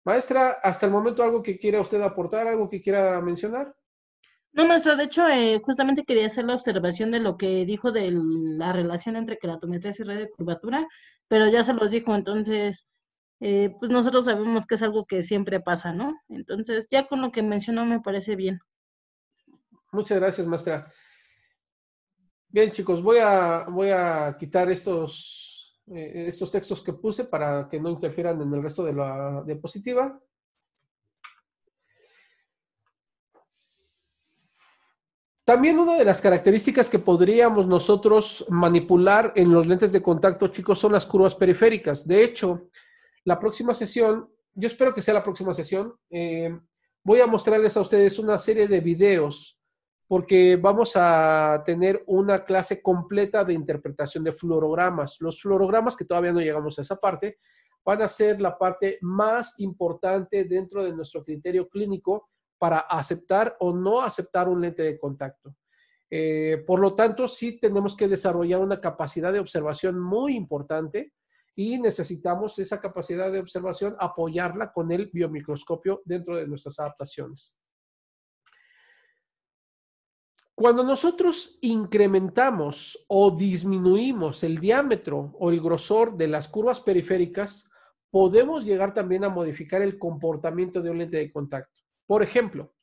Maestra, hasta el momento algo que quiera usted aportar, algo que quiera mencionar. No, maestro, de hecho, justamente quería hacer la observación de lo que dijo de la relación entre queratometría y radio de curvatura, pero ya se los dijo, entonces, pues nosotros sabemos que es algo que siempre pasa, ¿no? Entonces, ya con lo que mencionó me parece bien. Muchas gracias, maestra. Bien, chicos, voy a quitar estos textos que puse para que no interfieran en el resto de la diapositiva. También una de las características que podríamos nosotros manipular en los lentes de contacto, chicos, son las curvas periféricas. De hecho, la próxima sesión, yo espero que sea la próxima sesión, voy a mostrarles a ustedes una serie de videos porque vamos a tener una clase completa de interpretación de fluorogramas. Los fluorogramas, que todavía no llegamos a esa parte, van a ser la parte más importante dentro de nuestro criterio clínico para aceptar o no aceptar un lente de contacto. Por lo tanto, sí tenemos que desarrollar una capacidad de observación muy importante y necesitamos esa capacidad de observación apoyarla con el biomicroscopio dentro de nuestras adaptaciones. Cuando nosotros incrementamos o disminuimos el diámetro o el grosor de las curvas periféricas, podemos llegar también a modificar el comportamiento de un lente de contacto. Por ejemplo,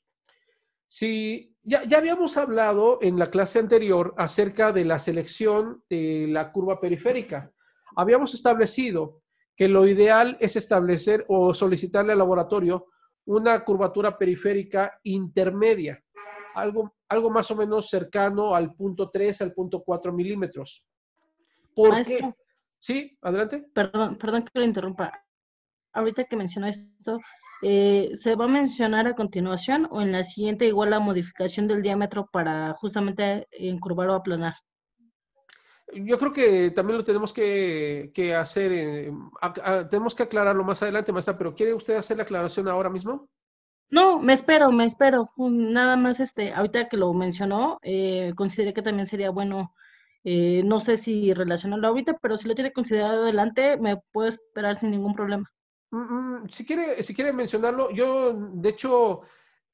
si ya habíamos hablado en la clase anterior acerca de la selección de la curva periférica. Habíamos establecido que lo ideal es establecer o solicitarle al laboratorio una curvatura periférica intermedia, algo más o menos cercano al punto 3, al punto 4 milímetros. ¿Por qué? Sí, adelante. Perdón que lo interrumpa. Ahorita que mencionó esto, ¿se va a mencionar a continuación o en la siguiente igual la modificación del diámetro para justamente encurvar o aplanar? Yo creo que también lo tenemos que hacer, tenemos que aclararlo más adelante, maestra, pero ¿quiere usted hacer la aclaración ahora mismo? No, me espero. Nada más, ahorita que lo mencionó, consideré que también sería bueno, no sé si relacionarlo ahorita, pero si lo tiene considerado adelante, me puedo esperar sin ningún problema. Si quiere mencionarlo, yo de hecho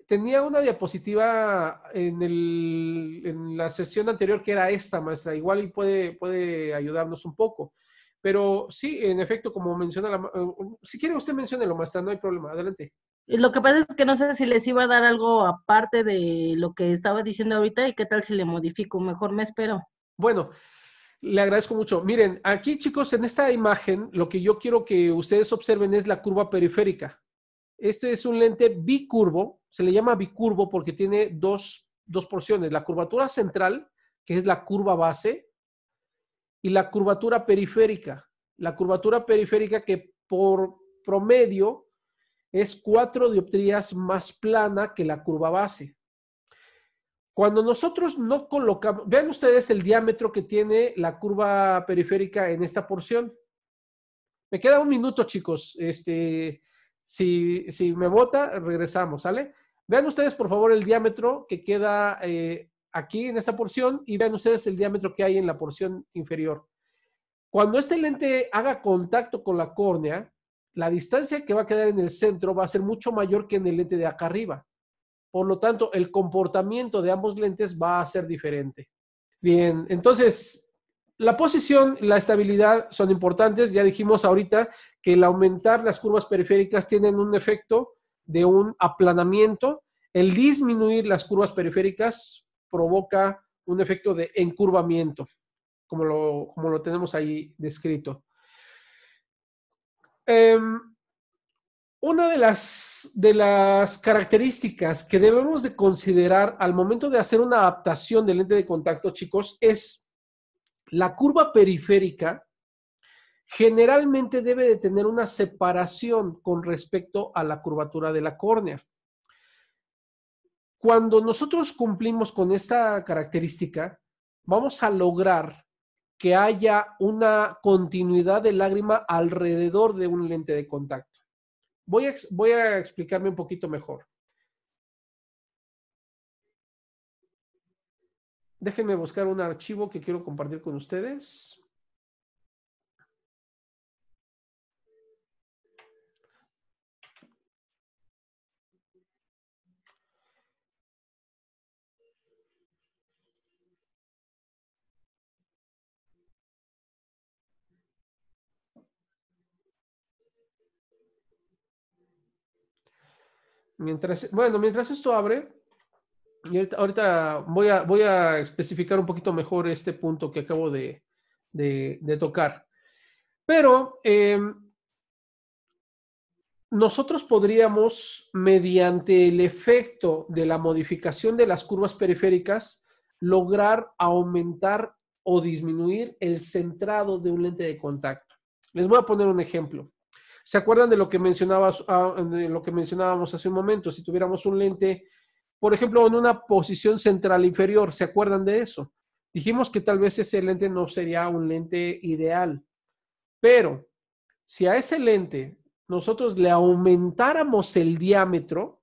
tenía una diapositiva en la sesión anterior que era esta, maestra, igual y puede ayudarnos un poco. Pero sí, en efecto, como menciona si quiere usted menciónelo, maestra, no hay problema, adelante. Lo que pasa es que no sé si les iba a dar algo aparte de lo que estaba diciendo ahorita y qué tal si le modifico, mejor me espero. Bueno, le agradezco mucho. Miren, aquí chicos, en esta imagen, lo que yo quiero que ustedes observen es la curva periférica. Este es un lente bicurvo, se le llama bicurvo porque tiene dos porciones, la curvatura central, que es la curva base, y la curvatura periférica. La curvatura periférica que por promedio es 4 dioptrías más plana que la curva base. Cuando nosotros no colocamos, vean ustedes el diámetro que tiene la curva periférica en esta porción. Me queda un minuto, chicos. Si me vota, regresamos, ¿sale? Vean ustedes, por favor, el diámetro que queda aquí en esta porción y vean ustedes el diámetro que hay en la porción inferior. Cuando este lente haga contacto con la córnea, la distancia que va a quedar en el centro va a ser mucho mayor que en el lente de acá arriba. Por lo tanto, el comportamiento de ambos lentes va a ser diferente. Bien, entonces, la posición y la estabilidad son importantes. Ya dijimos ahorita que el aumentar las curvas periféricas tienen un efecto de un aplanamiento. El disminuir las curvas periféricas provoca un efecto de encurvamiento, como lo tenemos ahí descrito. Una de las características que debemos de considerar al momento de hacer una adaptación del lente de contacto, chicos, es la curva periférica generalmente debe de tener una separación con respecto a la curvatura de la córnea. Cuando nosotros cumplimos con esta característica, vamos a lograr que haya una continuidad de lágrima alrededor de un lente de contacto. Voy a explicarme un poquito mejor. Déjenme buscar un archivo que quiero compartir con ustedes. Mientras esto abre, y ahorita voy a especificar un poquito mejor este punto que acabo de tocar. Pero nosotros podríamos, mediante el efecto de la modificación de las curvas periféricas, lograr aumentar o disminuir el centrado de un lente de contacto. Les voy a poner un ejemplo. ¿Se acuerdan de lo que mencionábamos hace un momento? Si tuviéramos un lente, por ejemplo, en una posición central inferior, ¿se acuerdan de eso? Dijimos que tal vez ese lente no sería un lente ideal, pero si a ese lente nosotros le aumentáramos el diámetro,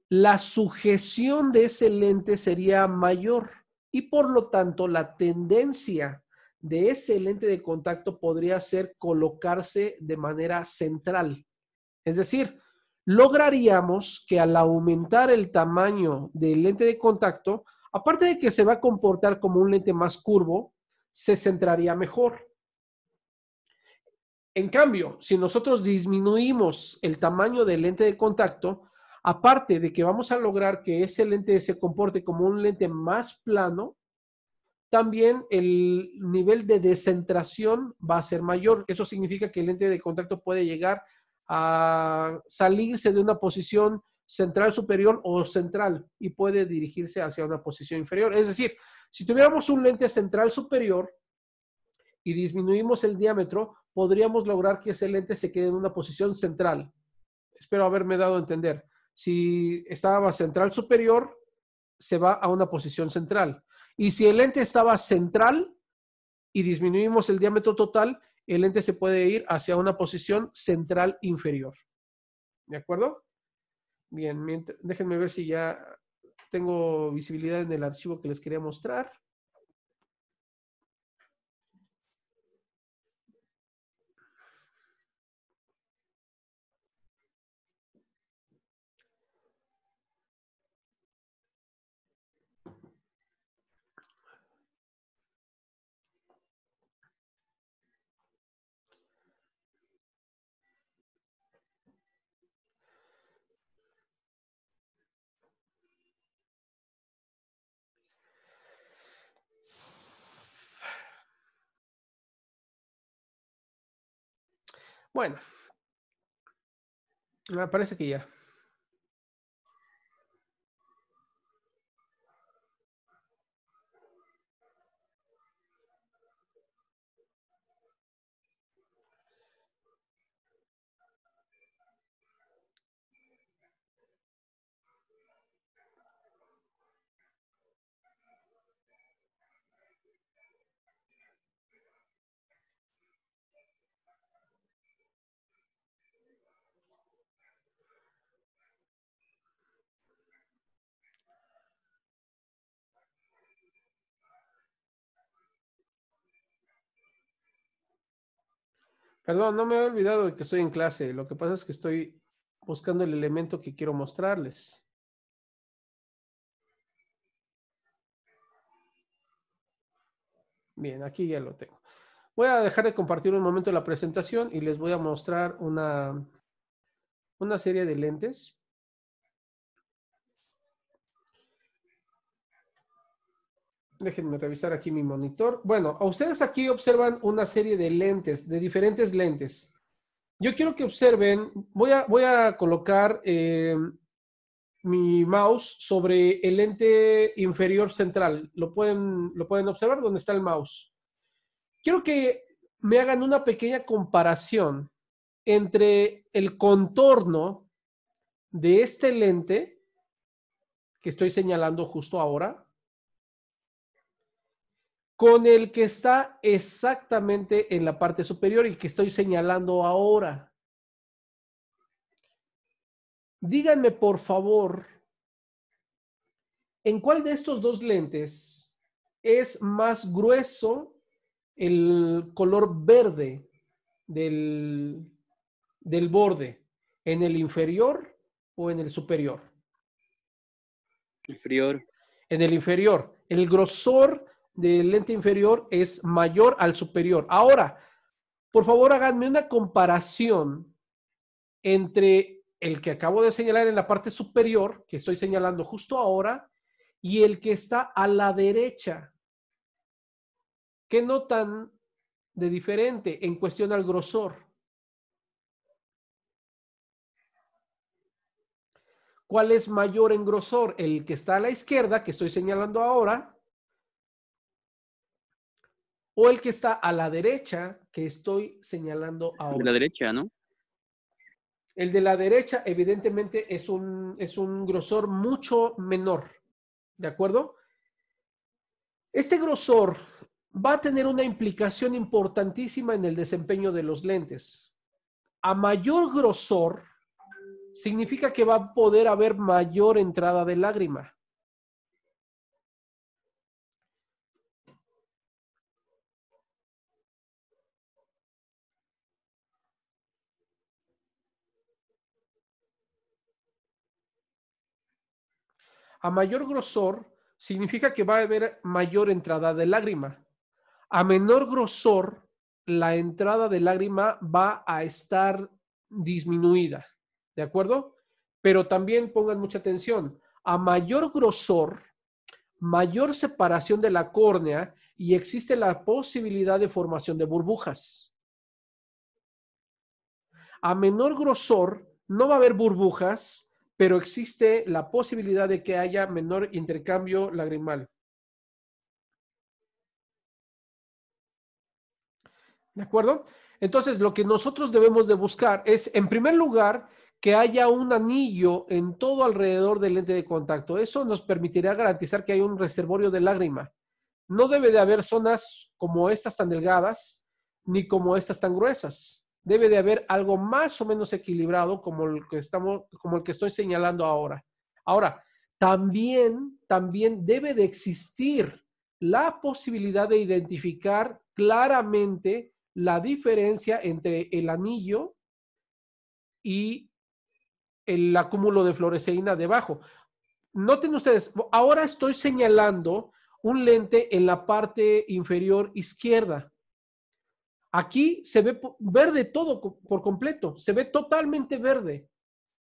la sujeción de ese lente sería mayor y por lo tanto la tendencia de ese lente de contacto podría ser colocarse de manera central. Es decir, lograríamos que al aumentar el tamaño del lente de contacto, aparte de que se va a comportar como un lente más curvo, se centraría mejor. En cambio, si nosotros disminuimos el tamaño del lente de contacto, aparte de que vamos a lograr que ese lente se comporte como un lente más plano, también el nivel de descentración va a ser mayor. Eso significa que el lente de contacto puede llegar a salirse de una posición central superior o central y puede dirigirse hacia una posición inferior. Es decir, si tuviéramos un lente central superior y disminuimos el diámetro, podríamos lograr que ese lente se quede en una posición central. Espero haberme dado a entender. Si estaba central superior, se va a una posición central. Y si el lente estaba central y disminuimos el diámetro total, el lente se puede ir hacia una posición central inferior. ¿De acuerdo? Bien, déjenme ver si ya tengo visibilidad en el archivo que les quería mostrar. Bueno, me parece que ya. Perdón, no me he olvidado de que estoy en clase. Lo que pasa es que estoy buscando el elemento que quiero mostrarles. Bien, aquí ya lo tengo. Voy a dejar de compartir un momento la presentación y les voy a mostrar una serie de lentes. Déjenme revisar aquí mi monitor. Bueno, a ustedes aquí observan una serie de lentes, de diferentes lentes. Yo quiero que observen, voy a colocar mi mouse sobre el lente inferior central. ¿Lo pueden observar? ¿Dónde está el mouse? Quiero que me hagan una pequeña comparación entre el contorno de este lente que estoy señalando justo ahora con el que está exactamente en la parte superior y que estoy señalando ahora. Díganme, por favor, ¿en cuál de estos dos lentes es más grueso el color verde del borde? ¿En el inferior o en el superior? Inferior. En el inferior. El grosor del lente inferior es mayor al superior. Ahora, por favor, háganme una comparación entre el que acabo de señalar en la parte superior, que estoy señalando justo ahora, y el que está a la derecha. ¿Qué notan de diferente en cuestión al grosor? ¿Cuál es mayor en grosor? ¿El que está a la izquierda, que estoy señalando ahora, o el que está a la derecha, que estoy señalando De la ahora? derecha, ¿no? El de la derecha, evidentemente, es un grosor mucho menor, ¿de acuerdo? Este grosor va a tener una implicación importantísima en el desempeño de los lentes. A mayor grosor, significa que va a poder haber mayor entrada de lágrima. A mayor grosor, significa que va a haber mayor entrada de lágrima. A menor grosor, la entrada de lágrima va a estar disminuida, ¿de acuerdo? Pero también pongan mucha atención. A mayor grosor, mayor separación de la córnea y existe la posibilidad de formación de burbujas. A menor grosor, no va a haber burbujas, pero existe la posibilidad de que haya menor intercambio lagrimal. ¿De acuerdo? Entonces, lo que nosotros debemos de buscar es, en primer lugar, que haya un anillo en todo alrededor del lente de contacto. Eso nos permitirá garantizar que hay un reservorio de lágrima. No debe de haber zonas como estas tan delgadas, ni como estas tan gruesas. Debe de haber algo más o menos equilibrado como el que estoy señalando ahora. Ahora, también debe de existir la posibilidad de identificar claramente la diferencia entre el anillo y el acúmulo de fluoresceína debajo. Noten ustedes, ahora estoy señalando un lente en la parte inferior izquierda. Aquí se ve verde todo por completo, se ve totalmente verde.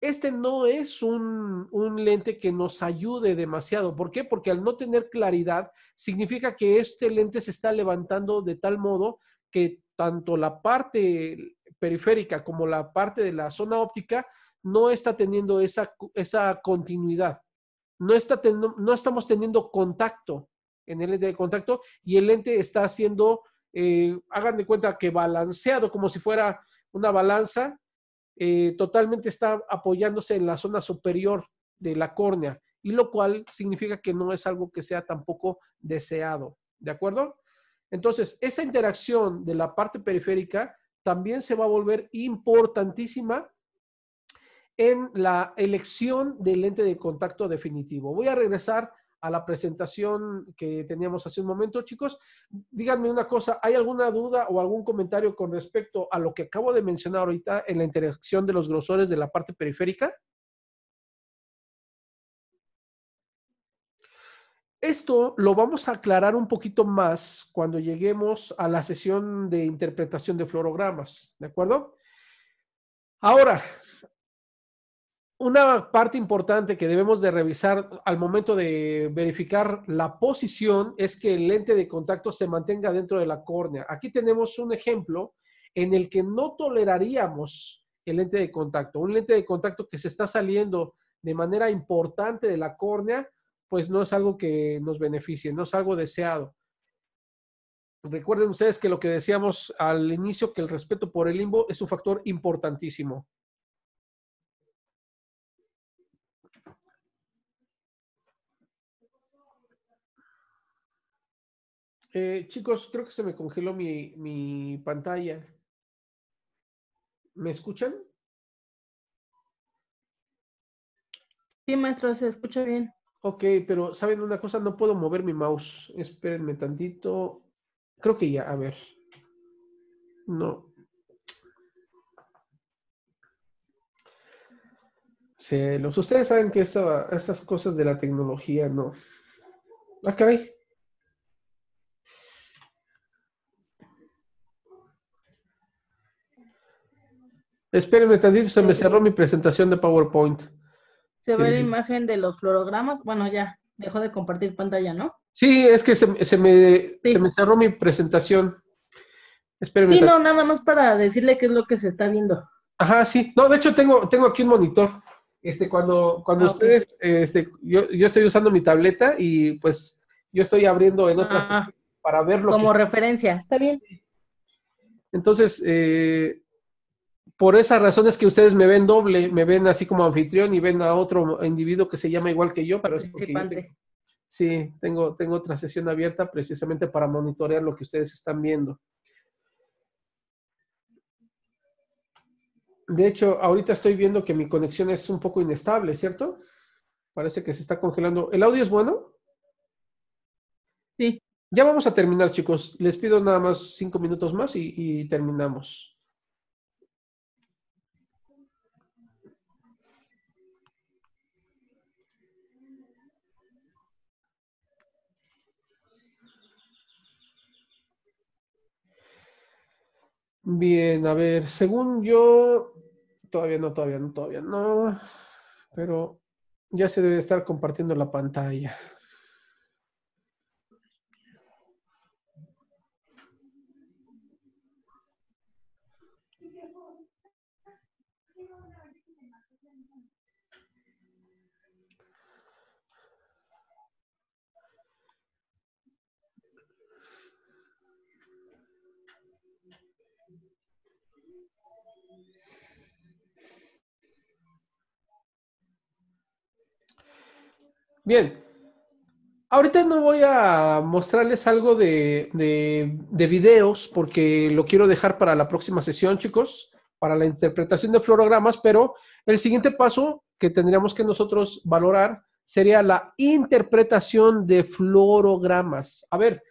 Este no es un lente que nos ayude demasiado. ¿Por qué? Porque al no tener claridad, significa que este lente se está levantando de tal modo que tanto la parte periférica como la parte de la zona óptica no está teniendo esa continuidad. No estamos teniendo contacto en el lente de contacto y el lente está siendo, hagan de cuenta que balanceado como si fuera una balanza. Totalmente está apoyándose en la zona superior de la córnea, y lo cual significa que no es algo que sea tampoco deseado, ¿de acuerdo? Entonces, esa interacción de la parte periférica también se va a volver importantísima en la elección del lente de contacto definitivo. Voy a regresar a la presentación que teníamos hace un momento, chicos. Díganme una cosa, ¿hay alguna duda o algún comentario con respecto a lo que acabo de mencionar ahorita en la interacción de los grosores de la parte periférica? Esto lo vamos a aclarar un poquito más cuando lleguemos a la sesión de interpretación de fluorogramas, ¿de acuerdo? Ahora, una parte importante que debemos de revisar al momento de verificar la posición es que el lente de contacto se mantenga dentro de la córnea. Aquí tenemos un ejemplo en el que no toleraríamos el lente de contacto. Un lente de contacto que se está saliendo de manera importante de la córnea, pues no es algo que nos beneficie, no es algo deseado. Recuerden ustedes que lo que decíamos al inicio, que el respeto por el limbo es un factor importantísimo. Chicos, creo que se me congeló mi pantalla. ¿Me escuchan? Sí, maestro, se escucha bien. Ok, pero ¿saben una cosa? No puedo mover mi mouse. Espérenme tantito. Creo que ya, a ver. No. Celos. Ustedes saben que esas cosas de la tecnología no. Ah, caray. Espérenme tantito, se me cerró mi presentación de PowerPoint. Se Sí. ve la imagen de los fluorogramas. Bueno, ya, dejó de compartir pantalla, ¿no? Sí, es que se me cerró mi presentación. Espérenme Sí, no, tantito. nada más para decirle qué es lo que se está viendo. Ajá, sí. No, de hecho tengo aquí un monitor. Cuando Ok. ustedes, yo estoy usando mi tableta y pues yo estoy abriendo en otras Ah, para ver lo que... como referencia, está bien. Entonces, por esas razones que ustedes me ven doble, me ven así como anfitrión y ven a otro individuo que se llama igual que yo, pero es porque yo Participante. tengo otra sesión abierta precisamente para monitorear lo que ustedes están viendo. De hecho, ahorita estoy viendo que mi conexión es un poco inestable, ¿cierto? Parece que se está congelando. ¿El audio es bueno? Sí. Ya vamos a terminar, chicos. Les pido nada más 5 minutos más y terminamos. Bien, a ver, según yo, todavía no, pero ya se debe estar compartiendo la pantalla. Bien, ahorita no voy a mostrarles algo de videos porque lo quiero dejar para la próxima sesión, chicos, para la interpretación de fluorogramas, pero el siguiente paso que tendríamos que nosotros valorar sería la interpretación de fluorogramas. A ver,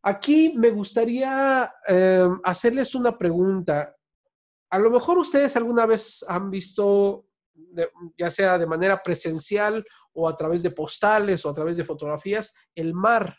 aquí me gustaría hacerles una pregunta. A lo mejor ustedes alguna vez han visto, ya sea de manera presencial o a través de postales o a través de fotografías, el mar.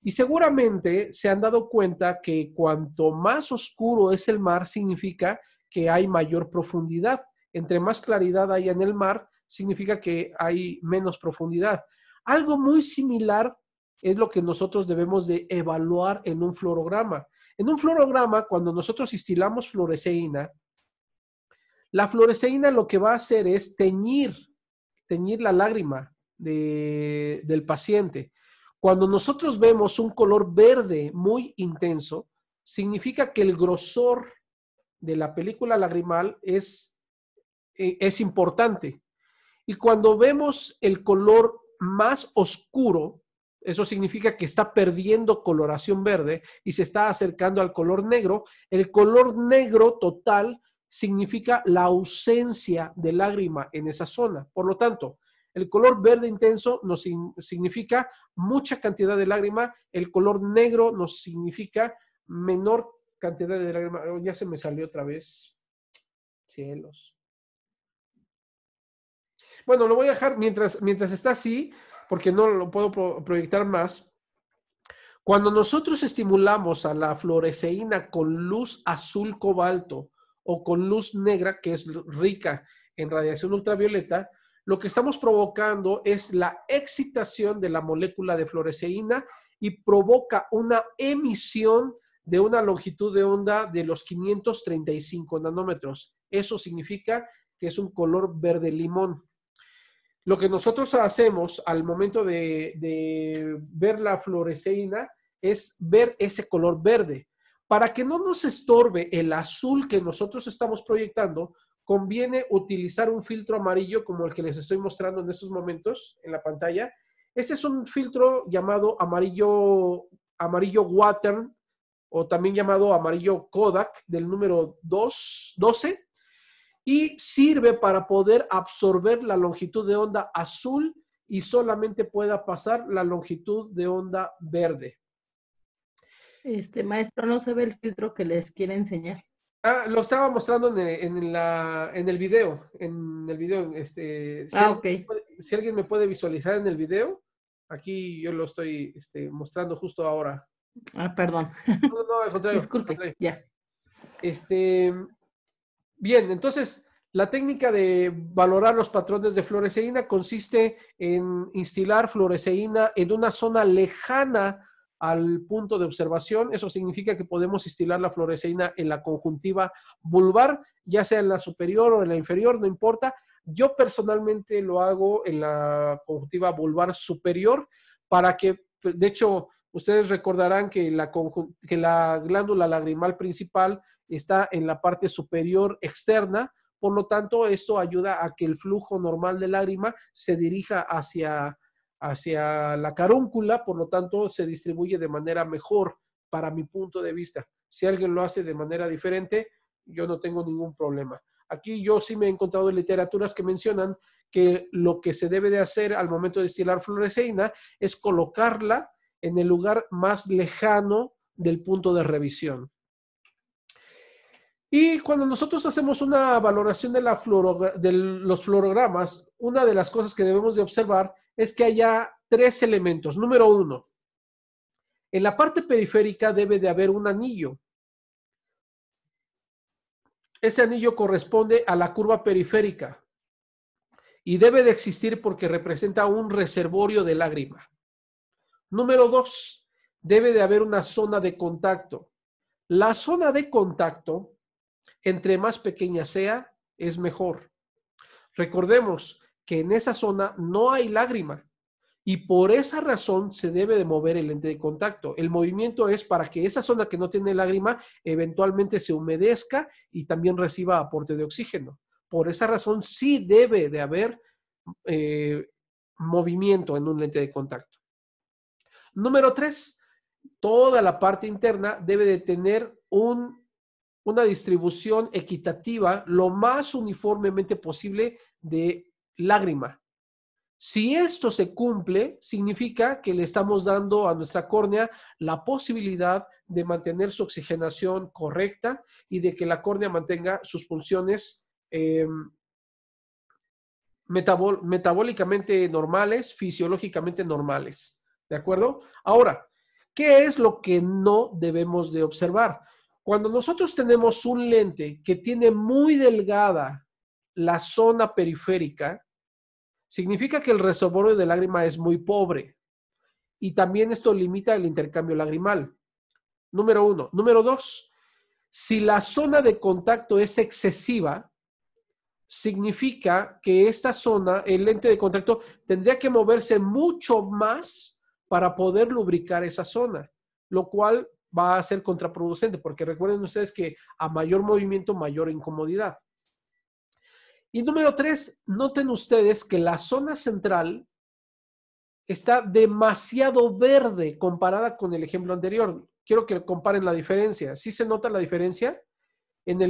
Y seguramente se han dado cuenta que cuanto más oscuro es el mar, significa que hay mayor profundidad. Entre más claridad haya en el mar, significa que hay menos profundidad. Algo muy similar es lo que nosotros debemos de evaluar en un fluorograma. En un fluorograma, cuando nosotros instilamos fluoresceína, la fluoresceína lo que va a hacer es teñir la lágrima del paciente. Cuando nosotros vemos un color verde muy intenso, significa que el grosor de la película lagrimal es importante. Y cuando vemos el color más oscuro, eso significa que está perdiendo coloración verde y se está acercando al color negro. El color negro total significa la ausencia de lágrima en esa zona. Por lo tanto, el color verde intenso nos significa mucha cantidad de lágrima. El color negro nos significa menor cantidad de lágrima. Oh, ya se me salió otra vez. Cielos. Bueno, lo voy a dejar mientras está así, porque no lo puedo proyectar más. Cuando nosotros estimulamos a la fluoresceína con luz azul cobalto o con luz negra, que es rica en radiación ultravioleta, lo que estamos provocando es la excitación de la molécula de fluoresceína y provoca una emisión de una longitud de onda de los 535 nanómetros. Eso significa que es un color verde limón. Lo que nosotros hacemos al momento de ver la fluoresceína es ver ese color verde. Para que no nos estorbe el azul que nosotros estamos proyectando, conviene utilizar un filtro amarillo como el que les estoy mostrando en estos momentos en la pantalla. Ese es un filtro llamado amarillo Wattern o también llamado amarillo Kodak del número 12 y sirve para poder absorber la longitud de onda azul y solamente pueda pasar la longitud de onda verde. Maestro, no se ve el filtro que les quiere enseñar. Lo estaba mostrando en el video. Ok. Si alguien me puede visualizar en el video, aquí yo lo estoy mostrando justo ahora. Perdón. No, al contrario. Disculpe, ya. Bien, entonces la técnica de valorar los patrones de fluoresceína consiste en instilar fluoresceína en una zona lejana al punto de observación. Eso significa que podemos instilar la fluoresceína en la conjuntiva vulvar, ya sea en la superior o en la inferior, no importa. Yo personalmente lo hago en la conjuntiva vulvar superior para que, de hecho, ustedes recordarán que la glándula lagrimal principal está en la parte superior externa. Por lo tanto, esto ayuda a que el flujo normal de lágrima se dirija hacia la carúncula, por lo tanto, se distribuye de manera mejor para mi punto de vista. Si alguien lo hace de manera diferente, yo no tengo ningún problema. Aquí yo sí me he encontrado literaturas que mencionan que lo que se debe de hacer al momento de instilar fluoresceína es colocarla en el lugar más lejano del punto de revisión. Y cuando nosotros hacemos una valoración de los fluorogramas, una de las cosas que debemos de observar es que haya 3 elementos. Número 1, en la parte periférica debe de haber un anillo. Ese anillo corresponde a la curva periférica y debe de existir porque representa un reservorio de lágrima. Número 2, debe de haber una zona de contacto. La zona de contacto, entre más pequeña sea, es mejor. Recordemos que en esa zona no hay lágrima y por esa razón se debe de mover el lente de contacto. El movimiento es para que esa zona que no tiene lágrima eventualmente se humedezca y también reciba aporte de oxígeno. Por esa razón sí debe de haber movimiento en un lente de contacto. Número 3, toda la parte interna debe de tener una distribución equitativa lo más uniformemente posible de lágrima. Si esto se cumple, significa que le estamos dando a nuestra córnea la posibilidad de mantener su oxigenación correcta y de que la córnea mantenga sus funciones metabólicamente normales, fisiológicamente normales. ¿De acuerdo? Ahora, ¿qué es lo que no debemos de observar? Cuando nosotros tenemos un lente que tiene muy delgada la zona periférica, significa que el reservorio de lágrima es muy pobre y también esto limita el intercambio lagrimal. Número 1. Número 2, si la zona de contacto es excesiva, significa que esta zona, el lente de contacto, tendría que moverse mucho más para poder lubricar esa zona, lo cual va a ser contraproducente, porque recuerden ustedes que a mayor movimiento, mayor incomodidad. Y número 3, noten ustedes que la zona central está demasiado verde comparada con el ejemplo anterior. Quiero que comparen la diferencia. ¿Sí se nota la diferencia? En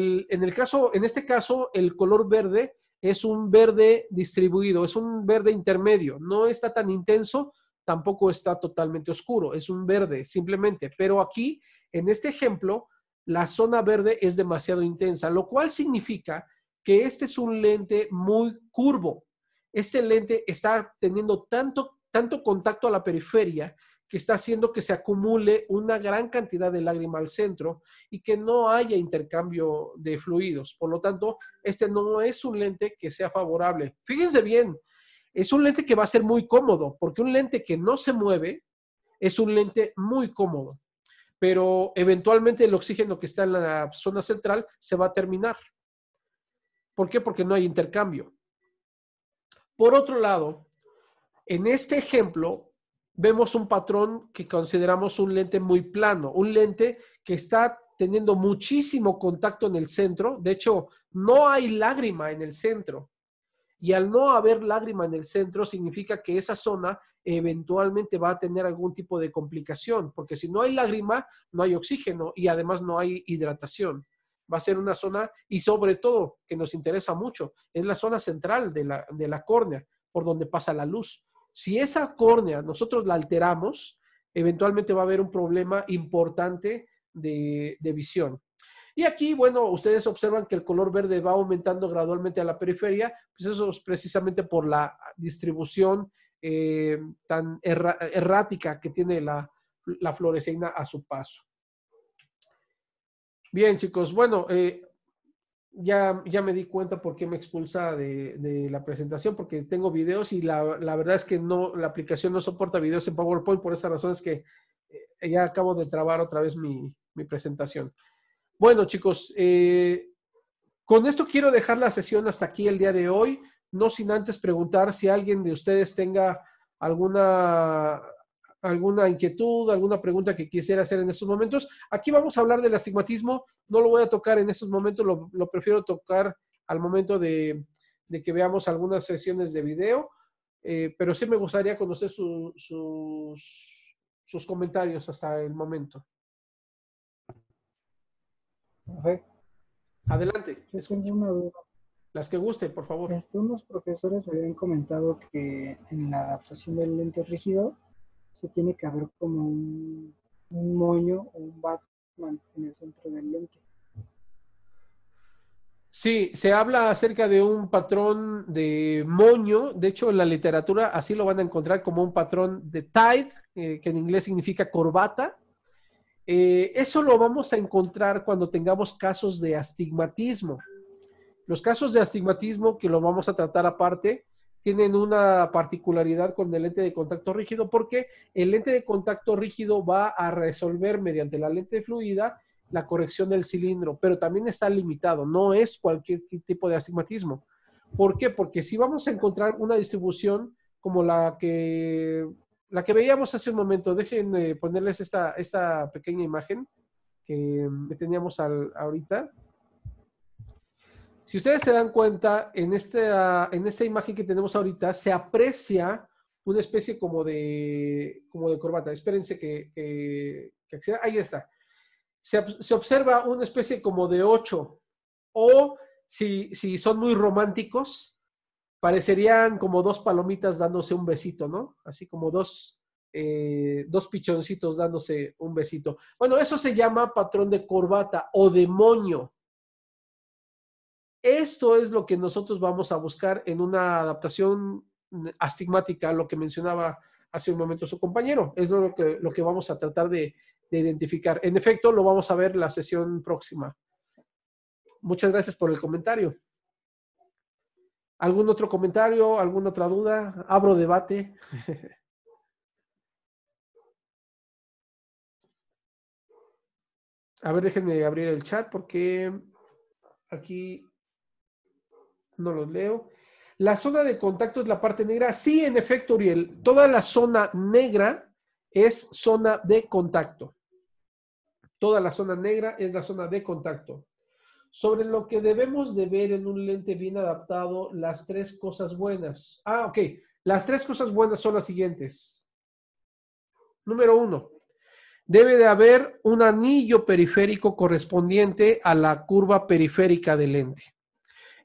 este caso, el color verde es un verde distribuido, es un verde intermedio. No está tan intenso, tampoco está totalmente oscuro. Es un verde simplemente. Pero aquí, en este ejemplo, la zona verde es demasiado intensa, lo cual significa que este es un lente muy curvo. Este lente está teniendo tanto contacto a la periferia que está haciendo que se acumule una gran cantidad de lágrima al centro y que no haya intercambio de fluidos. Por lo tanto, este no es un lente que sea favorable. Fíjense bien, es un lente que va a ser muy cómodo, porque un lente que no se mueve es un lente muy cómodo. Pero eventualmente el oxígeno que está en la zona central se va a terminar. ¿Por qué? Porque no hay intercambio. Por otro lado, en este ejemplo, vemos un patrón que consideramos un lente muy plano, un lente que está teniendo muchísimo contacto en el centro. De hecho, no hay lágrima en el centro. Y al no haber lágrima en el centro, significa que esa zona eventualmente va a tener algún tipo de complicación, porque si no hay lágrima, no hay oxígeno y además no hay hidratación. Va a ser una zona, y sobre todo, que nos interesa mucho, es la zona central de la córnea, por donde pasa la luz. Si esa córnea nosotros la alteramos, eventualmente va a haber un problema importante de visión. Y aquí, bueno, ustedes observan que el color verde va aumentando gradualmente a la periferia, pues eso es precisamente por la distribución tan errática que tiene la fluoresceína a su paso. Bien, chicos, bueno, ya me di cuenta por qué me expulsa de la presentación, porque tengo videos y la verdad es que no, la aplicación no soporta videos en PowerPoint. Por esa razón es que ya acabo de trabar otra vez mi presentación. Bueno, chicos, con esto quiero dejar la sesión hasta aquí el día de hoy, no sin antes preguntar si alguien de ustedes tenga alguna inquietud, alguna pregunta que quisiera hacer en estos momentos. Aquí vamos a hablar del astigmatismo, no lo voy a tocar en estos momentos, lo prefiero tocar al momento de que veamos algunas sesiones de video, pero sí me gustaría conocer sus comentarios hasta el momento. Perfecto. Adelante. Yo tengo una duda. Las que guste, por favor. Unos profesores me habían comentado que en la adaptación del lente rígido se tiene que haber como un moño o un Batman en el centro del lente. Sí, se habla acerca de un patrón de moño. De hecho, en la literatura así lo van a encontrar como un patrón de tie, que en inglés significa corbata. Eso lo vamos a encontrar cuando tengamos casos de astigmatismo. Los casos de astigmatismo, que lo vamos a tratar aparte, tienen una particularidad con el lente de contacto rígido, porque el lente de contacto rígido va a resolver mediante la lente fluida la corrección del cilindro, pero también está limitado, no es cualquier tipo de astigmatismo. ¿Por qué? Porque si vamos a encontrar una distribución como la que veíamos hace un momento, dejen ponerles esta pequeña imagen que teníamos ahorita. Si ustedes se dan cuenta, en esta imagen que tenemos ahorita, se aprecia una especie como de corbata. Espérense que acceda. Ahí está. Se observa una especie como de 8. O si son muy románticos, parecerían como 2 palomitas dándose un besito, ¿no? Así como dos pichoncitos dándose un besito. Bueno, eso se llama patrón de corbata o de moño. Esto es lo que nosotros vamos a buscar en una adaptación astigmática, lo que mencionaba hace un momento su compañero. Es lo que vamos a tratar de identificar. En efecto, lo vamos a ver en la sesión próxima. Muchas gracias por el comentario. ¿Algún otro comentario? ¿Alguna otra duda? Abro debate. A ver, déjenme abrir el chat porque aquí no los leo. La zona de contacto es la parte negra. Sí, en efecto, Uriel. Toda la zona negra es zona de contacto. Toda la zona negra es la zona de contacto. Sobre lo que debemos de ver en un lente bien adaptado, las 3 cosas buenas. Ok. Las 3 cosas buenas son las siguientes. Número 1. Debe de haber un anillo periférico correspondiente a la curva periférica del lente.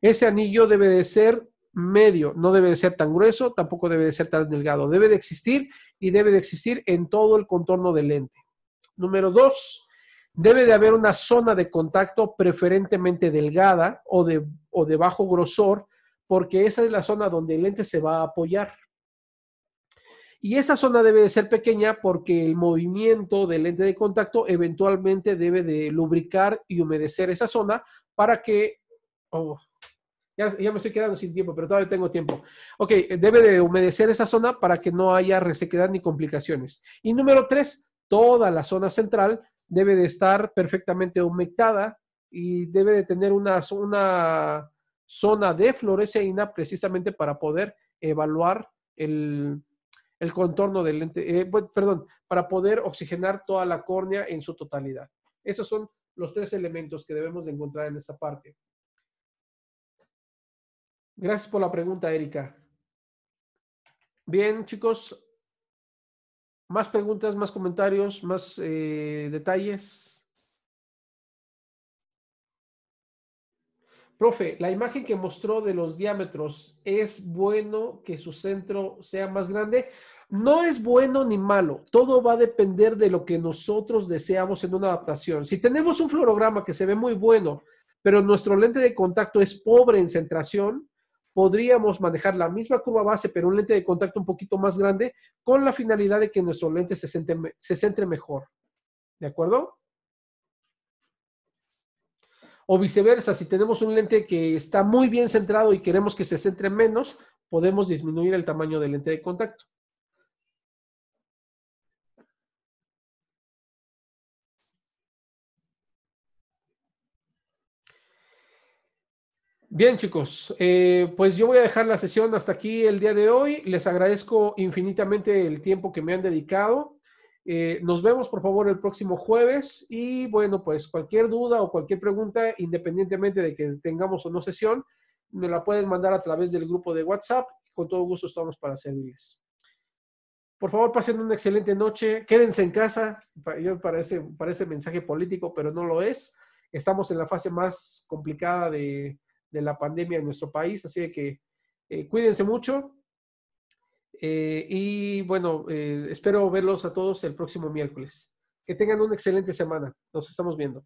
Ese anillo debe de ser medio, no debe de ser tan grueso, tampoco debe de ser tan delgado. Debe de existir y debe de existir en todo el contorno del lente. Número 2, debe de haber una zona de contacto preferentemente delgada o de bajo grosor, porque esa es la zona donde el lente se va a apoyar. Y esa zona debe de ser pequeña porque el movimiento del lente de contacto eventualmente debe de lubricar y humedecer esa zona para que... Ya me estoy quedando sin tiempo, pero todavía tengo tiempo. Ok, debe de humedecer esa zona para que no haya resequedad ni complicaciones. Y número 3, toda la zona central debe de estar perfectamente humectada y debe de tener una zona de fluoresceína precisamente para poder evaluar el contorno del lente, para poder oxigenar toda la córnea en su totalidad. Esos son los 3 elementos que debemos de encontrar en esta parte. Gracias por la pregunta, Erika. Bien, chicos. ¿Más preguntas, más comentarios, más detalles? Profe, la imagen que mostró de los diámetros, ¿es bueno que su centro sea más grande? No es bueno ni malo. Todo va a depender de lo que nosotros deseamos en una adaptación. Si tenemos un fluorograma que se ve muy bueno, pero nuestro lente de contacto es pobre en centración, podríamos manejar la misma curva base, pero un lente de contacto un poquito más grande, con la finalidad de que nuestro lente se centre mejor. ¿De acuerdo? O viceversa, si tenemos un lente que está muy bien centrado y queremos que se centre menos, podemos disminuir el tamaño del lente de contacto. Bien, chicos, pues yo voy a dejar la sesión hasta aquí el día de hoy. Les agradezco infinitamente el tiempo que me han dedicado. Nos vemos, por favor, el próximo jueves. Y bueno, pues cualquier duda o cualquier pregunta, independientemente de que tengamos o no sesión, me la pueden mandar a través del grupo de WhatsApp. Con todo gusto estamos para servirles. Por favor, pasen una excelente noche. Quédense en casa. Yo parece mensaje político, pero no lo es. Estamos en la fase más complicada de la pandemia en nuestro país, así que cuídense mucho y bueno, espero verlos a todos el próximo miércoles. Que tengan una excelente semana. Nos estamos viendo.